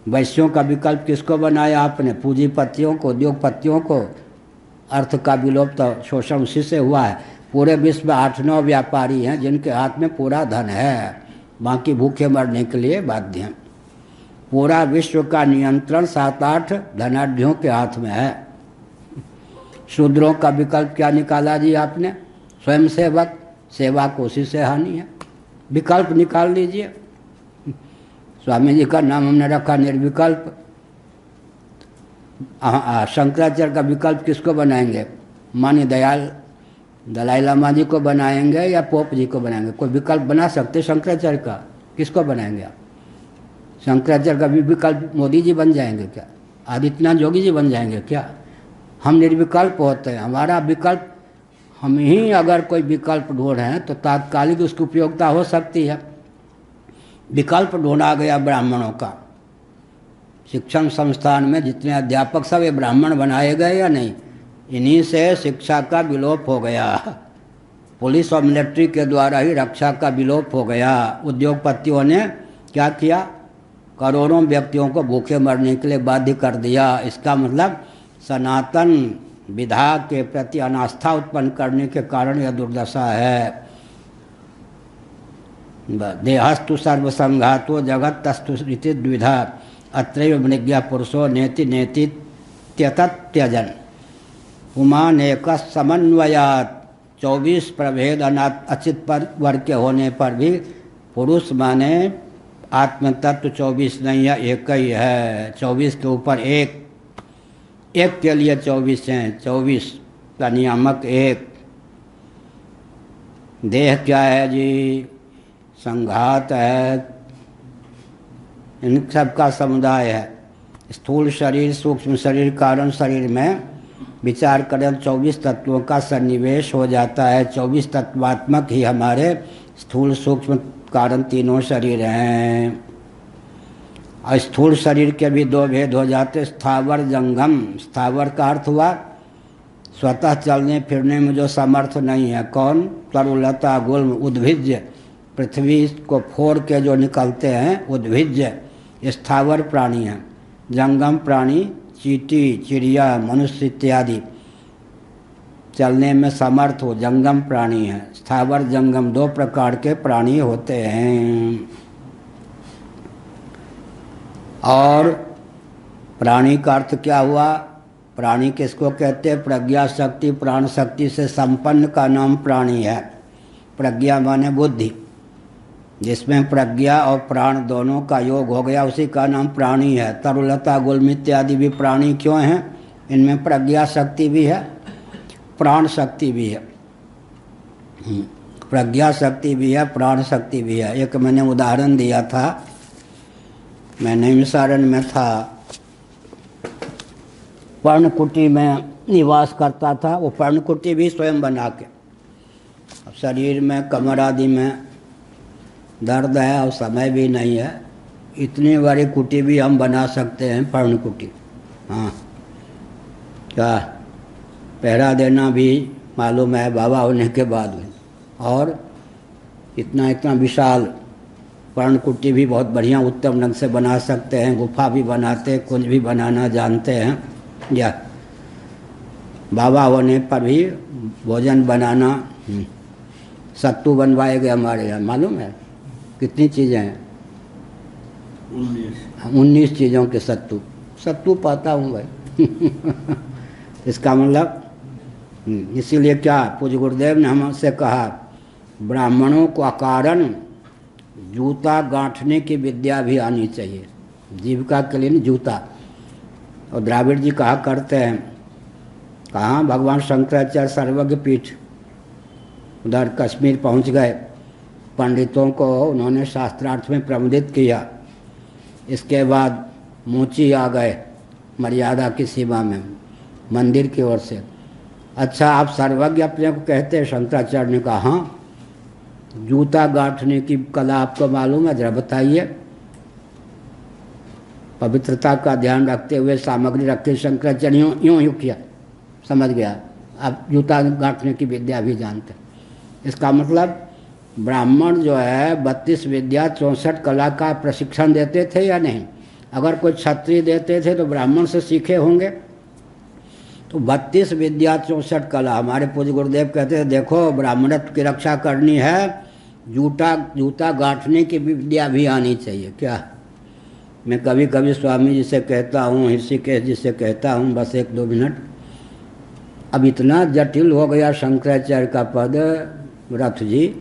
वैश्यों का विकल्प किसको बनाया आपने? पूंजीपतियों को, उद्योगपतियों को। अर्थ का विलोप तो शोषण उसी से हुआ है। पूरे विश्व में 8-9 व्यापारी हैं जिनके हाथ में पूरा धन है, बाकी भूखे मरने के लिए बाध्य हैं। पूरा विश्व का नियंत्रण 7-8 धनाढ्यों के हाथ में है। शूद्रों का विकल्प क्या निकाला जी आपने? स्वयं सेवक, सेवा को उसी से हानि है। विकल्प निकाल लीजिए। स्वामी जी का नाम हमने रखा निर्विकल्प। शंकराचार्य का विकल्प किसको बनाएंगे? मानी दयाल दलाई लामा जी को बनाएंगे या पोप जी को बनाएंगे? कोई विकल्प बना सकते शंकराचार्य का? किसको बनाएंगे आप? शंकराचार्य का भी विकल्प मोदी जी बन जाएंगे क्या? आदित्यनाथ योगी जी बन जाएंगे क्या? हम निर्विकल्प होते हैं। हमारा विकल्प, हम ही अगर कोई विकल्प ढूंढ हैं तो तात्कालिक उसकी उपयोगिता हो सकती है। विकल्प ढूंढा गया ब्राह्मणों का। शिक्षण संस्थान में जितने अध्यापक सब ये ब्राह्मण बनाए गए या नहीं? इन्हीं से शिक्षा का विलोप हो गया। पुलिस और मिलिट्री के द्वारा ही रक्षा का विलोप हो गया। उद्योगपतियों ने क्या किया? करोड़ों व्यक्तियों को भूखे मरने के लिए बाध्य कर दिया। इसका मतलब सनातन विधा के प्रति अनास्था उत्पन्न करने के कारण यह दुर्दशा है। देहस्तु सर्वसंघातो जगत्तस्तु रीति द्विधा अत्रैव विनिज्ञा पुरुषो नेति नेति त्यजन उमानेक समन्वयात। 24 प्रभेद अचित वर्ग के होने पर भी पुरुष माने आत्मतत्व 24 नहीं है, एक ही है। 24 के ऊपर एक के लिए 24 हैं। 24 का नियामक एक। देह क्या है जी? संघात है, इन सब का समुदाय है। स्थूल शरीर, सूक्ष्म शरीर, कारण शरीर में विचार करें 24 तत्वों का सन्निवेश हो जाता है। 24 तत्वात्मक ही हमारे स्थूल सूक्ष्म कारण तीनों शरीर हैं। और स्थूल शरीर के भी 2 भेद हो जाते, स्थावर जंगम। स्थावर का अर्थ हुआ स्वतः चलने फिरने में जो समर्थ नहीं है। कौन? तरुलता गुल्म उद्भिज्य, पृथ्वी को फोड़ के जो निकलते हैं उद्भिज्य, स्थावर प्राणी हैं। जंगम प्राणी चींटी, चिड़िया, मनुष्य इत्यादि चलने में समर्थ हो, जंगम प्राणी है। स्थावर जंगम 2 प्रकार के प्राणी होते हैं। और प्राणी का अर्थ क्या हुआ? प्राणी किसको कहते हैं? प्रज्ञा शक्ति, प्राण शक्ति से संपन्न का नाम प्राणी है। प्रज्ञा माने बुद्धि, जिसमें प्रज्ञा और प्राण दोनों का योग हो गया, उसी का नाम प्राणी है। तरुलता गुल्म इत्यादि भी प्राणी क्यों हैं? इनमें प्रज्ञा शक्ति भी है, प्राण शक्ति भी है। प्रज्ञा शक्ति भी है, प्राण शक्ति भी है। एक मैंने उदाहरण दिया था, मैं नैमिषारण्य में था, पर्णकुटी में निवास करता था। वो पर्णकुटी भी स्वयं बना के, अब शरीर में कमर आदि में दर्द है और समय भी नहीं है, इतनी बड़ी कुटी भी हम बना सकते हैं, पर्णकुटी। हाँ, क्या पहरा देना भी मालूम है बाबा होने के बाद में। और इतना विशाल पर्णकुटी भी बहुत बढ़िया उत्तम ढंग से बना सकते हैं। गुफा भी बनाते, कुंज भी बनाना जानते हैं। या बाबा होने पर भी भोजन बनाना, सत्तू बनवाए गए हमारे यहाँ, मालूम है कितनी चीज़ें हैं? 19 चीज़ों के सत्तू पाता हूँ भाई। इसका मतलब इसीलिए क्या पूज्य गुरुदेव ने हमसे कहा, ब्राह्मणों को अकारण जूता गांठने की विद्या भी आनी चाहिए। जीविका के लिए जूता। और द्राविड़ जी कहा करते हैं, कहाँ भगवान शंकराचार्य सर्वज्ञ पीठ उधर कश्मीर पहुँच गए, पंडितों को उन्होंने शास्त्रार्थ में प्रबोधित किया। इसके बाद मोची आ गए मर्यादा की सीमा में मंदिर की ओर से। अच्छा, आप सर्वज्ञ अपने को कहते हैं? शंकराचार्य ने कहा, हाँ, जूता गांठने की कला आपको मालूम है? जरा बताइए। पवित्रता का ध्यान रखते हुए सामग्री रखते शंकराचार्य यूँ किया, समझ गया, आप जूता गांठने की विद्या भी जानते। इसका मतलब ब्राह्मण जो है 32 विद्या 64 कला का प्रशिक्षण देते थे या नहीं? अगर कोई क्षत्रिय देते थे तो ब्राह्मण से सीखे होंगे। तो 32 विद्या 64 कला। हमारे पूज्य गुरुदेव कहते हैं, देखो ब्राह्मणत्व की रक्षा करनी है, जूता गांठने की विद्या भी आनी चाहिए। क्या मैं कभी कभी स्वामी जी से कहता हूँ, ऋषिकेश जी से कहता हूँ, बस 1-2 मिनट, अब इतना जटिल हो गया शंकराचार्य का पद। रथ जी,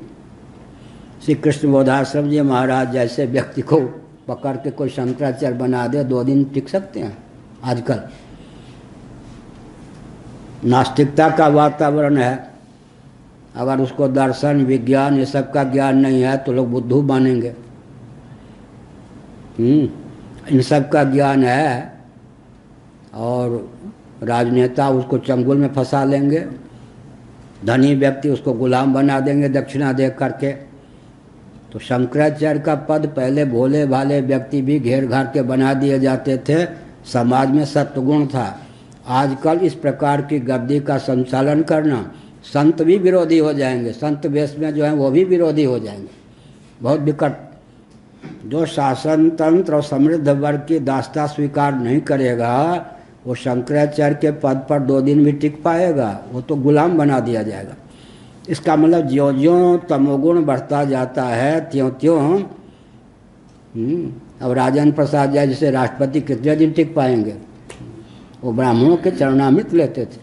श्री कृष्ण बोधाश्रम जी महाराज जैसे व्यक्ति को पकड़ के कोई शंकराचार्य बना दे, 2 दिन टिक सकते हैं? आजकल नास्तिकता का वातावरण है, अगर उसको दर्शन विज्ञान ये सब का ज्ञान नहीं है तो लोग बुद्धू मानेंगे। इन सब का ज्ञान है और राजनेता उसको चंगुल में फंसा लेंगे, धनी व्यक्ति उसको गुलाम बना देंगे दक्षिणा दे करके। तो शंकराचार्य का पद पहले भोले भाले व्यक्ति भी घेर घार के बना दिए जाते थे, समाज में सत्वगुण था। आजकल इस प्रकार की गद्दी का संचालन करना, संत भी विरोधी हो जाएंगे, संत वेश में जो है वो भी विरोधी हो जाएंगे, बहुत विकट। जो शासन तंत्र और समृद्ध वर्ग की दास्ता स्वीकार नहीं करेगा वो शंकराचार्य के पद पर 2 दिन भी टिक पाएगा? वो तो गुलाम बना दिया जाएगा। इसका मतलब ज्यों ज्यों तमोगुण बढ़ता जाता है त्यों त्यों अब राजेंद्र प्रसाद जैसे राष्ट्रपति कितने दिन टिक पाएंगे? वो ब्राह्मणों के चरणामृत लेते थे,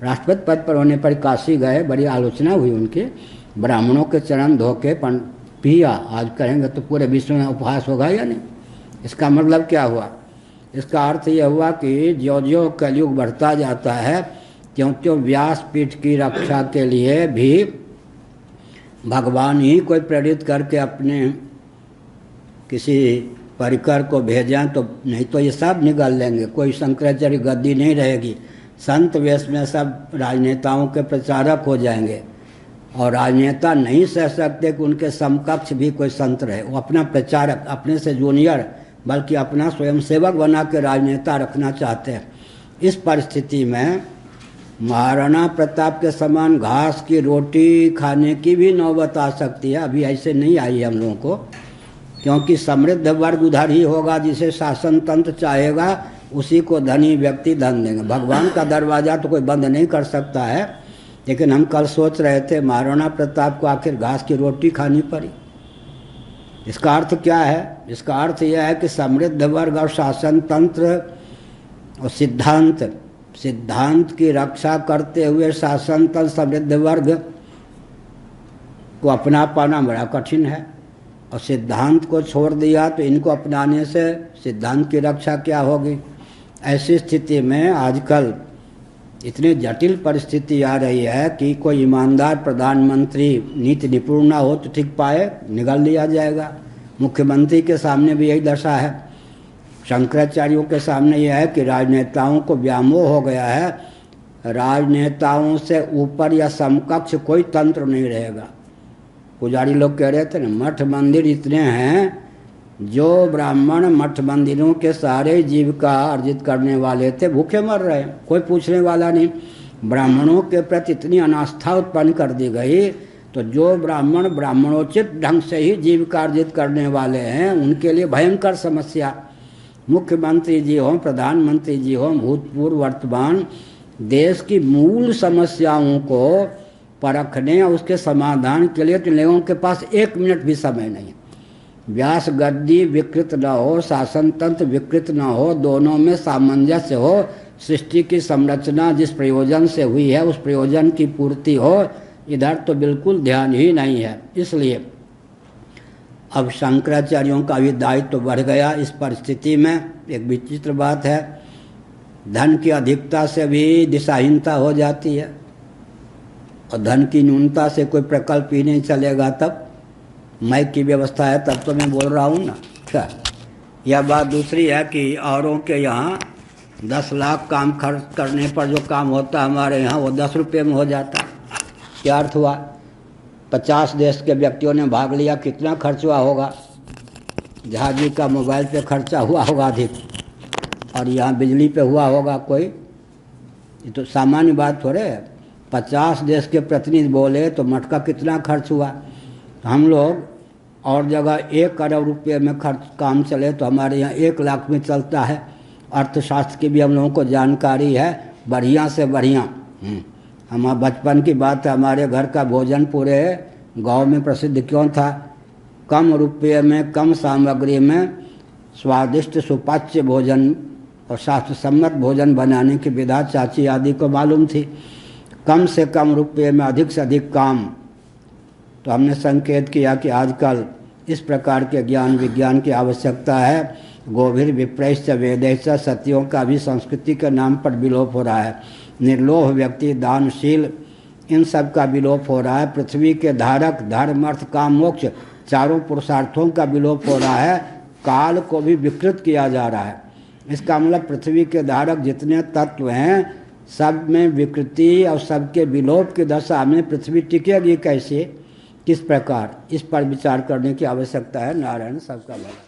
राष्ट्रपति पद पर होने पर काशी गए, बड़ी आलोचना हुई उनके, ब्राह्मणों के चरण धो के पिया। आज कहेंगे तो पूरे विश्व में उपहास होगा या नहीं? इसका मतलब क्या हुआ? इसका अर्थ यह हुआ कि ज्यों ज्यों कलयुग बढ़ता जाता है त्यों त्यों व्यासपीठ की रक्षा के लिए भी भगवान ही कोई प्रेरित करके अपने किसी परिकर को भेजें, तो नहीं तो ये सब निगल लेंगे, कोई शंकराचार्य गद्दी नहीं रहेगी। संत वेश में सब राजनेताओं के प्रचारक हो जाएंगे और राजनेता नहीं सह सकते कि उनके समकक्ष भी कोई संत रहे। वो अपना प्रचारक, अपने से जूनियर बल्कि अपना स्वयंसेवक बना के राजनेता रखना चाहते हैं। इस परिस्थिति में महाराणा प्रताप के समान घास की रोटी खाने की भी नौबत आ सकती है। अभी ऐसे नहीं आई है हम लोगों को, क्योंकि समृद्ध वर्ग उधर ही होगा जिसे शासन तंत्र चाहेगा, उसी को धनी व्यक्ति धन देंगे। भगवान का दरवाज़ा तो कोई बंद नहीं कर सकता है, लेकिन हम कल सोच रहे थे महाराणा प्रताप को आखिर घास की रोटी खानी पड़ी। इसका अर्थ क्या है? इसका अर्थ यह है कि समृद्ध वर्ग और शासन तंत्र और सिद्धांत की रक्षा करते हुए शासन तंत्र समृद्ध वर्ग को अपना पाना बड़ा कठिन है, और सिद्धांत को छोड़ दिया तो इनको अपनाने से सिद्धांत की रक्षा क्या होगी? ऐसी स्थिति में आजकल इतनी जटिल परिस्थिति आ रही है कि कोई ईमानदार प्रधानमंत्री नीति निपुण ना हो तो ठीक पाए निगल लिया जाएगा। मुख्यमंत्री के सामने भी यही दशा है, शंकराचार्यों के सामने यह है कि राजनेताओं को व्यामोह हो गया है, राजनेताओं से ऊपर या समकक्ष कोई तंत्र नहीं रहेगा। पुजारी लोग कह रहे थे ना, मठ मंदिर इतने हैं, जो ब्राह्मण मठ मंदिरों के सारे जीविका अर्जित करने वाले थे भूखे मर रहे, कोई पूछने वाला नहीं। ब्राह्मणों के प्रति इतनी अनास्था उत्पन्न कर दी गई, तो जो ब्राह्मण ब्राह्मणोचित ढंग से ही जीविका अर्जित करने वाले हैं उनके लिए भयंकर समस्या। मुख्यमंत्री जी हों, प्रधानमंत्री जी हों, भूतपूर्व वर्तमान, देश की मूल समस्याओं को परखने और उसके समाधान के लिए तो लोगों के पास 1 मिनट भी समय नहीं। व्यास गद्दी विकृत न हो, शासन तंत्र विकृत न हो, दोनों में सामंजस्य हो, सृष्टि की संरचना जिस प्रयोजन से हुई है उस प्रयोजन की पूर्ति हो, इधर तो बिल्कुल ध्यान ही नहीं है। इसलिए अब शंकराचार्यों का भी दायित्व तो बढ़ गया। इस परिस्थिति में एक विचित्र बात है, धन की अधिकता से भी दिशाहीनता हो जाती है, और धन की न्यूनता से कोई प्रकल्प ही नहीं चलेगा। तब माइक की व्यवस्था है तब तो मैं बोल रहा हूँ ना। क्या यह बात दूसरी है कि औरों के यहाँ 10 लाख काम खर्च करने पर जो काम होता है हमारे यहाँ वो 10 रुपये में हो जाता। क्या अर्थ हुआ? 50 देश के व्यक्तियों ने भाग लिया, कितना खर्च हुआ होगा? जहाजी का मोबाइल पे खर्चा हुआ होगा अधिक, और यहाँ बिजली पे हुआ होगा कोई। ये तो सामान्य बात थोड़े है। 50 देश के प्रतिनिधि बोले तो मठ का कितना खर्च हुआ। हम लोग और जगह 1 अरब रुपये में खर्च काम चले तो हमारे यहाँ 1 लाख में चलता है। अर्थशास्त्र की भी हम लोगों को जानकारी है, बढ़िया से बढ़िया। हमारा बचपन की बात है, हमारे घर का भोजन पूरे गांव में प्रसिद्ध क्यों था? कम रुपये में कम सामग्री में स्वादिष्ट सुपाच्य भोजन और शास्त्र सम्मत भोजन बनाने की विधा चाची आदि को मालूम थी। कम से कम रुपये में अधिक से अधिक काम। तो हमने संकेत किया कि आजकल इस प्रकार के ज्ञान विज्ञान की आवश्यकता है। गोभिर विप्रैश्च वेदैश्च सत्यों का भी संस्कृति के नाम पर विलोप हो रहा है। निर्लोभ व्यक्ति, दानशील, इन सब का विलोप हो रहा है। पृथ्वी के धारक धर्म अर्थ काम मोक्ष चारों पुरुषार्थों का विलोप हो रहा है। काल को भी विकृत किया जा रहा है। इसका मतलब पृथ्वी के धारक जितने तत्व हैं सब में विकृति और सबके विलोप की दशा में पृथ्वी टिकेगी कैसे, किस प्रकार, इस पर विचार करने की आवश्यकता है। नारायण सबका भला।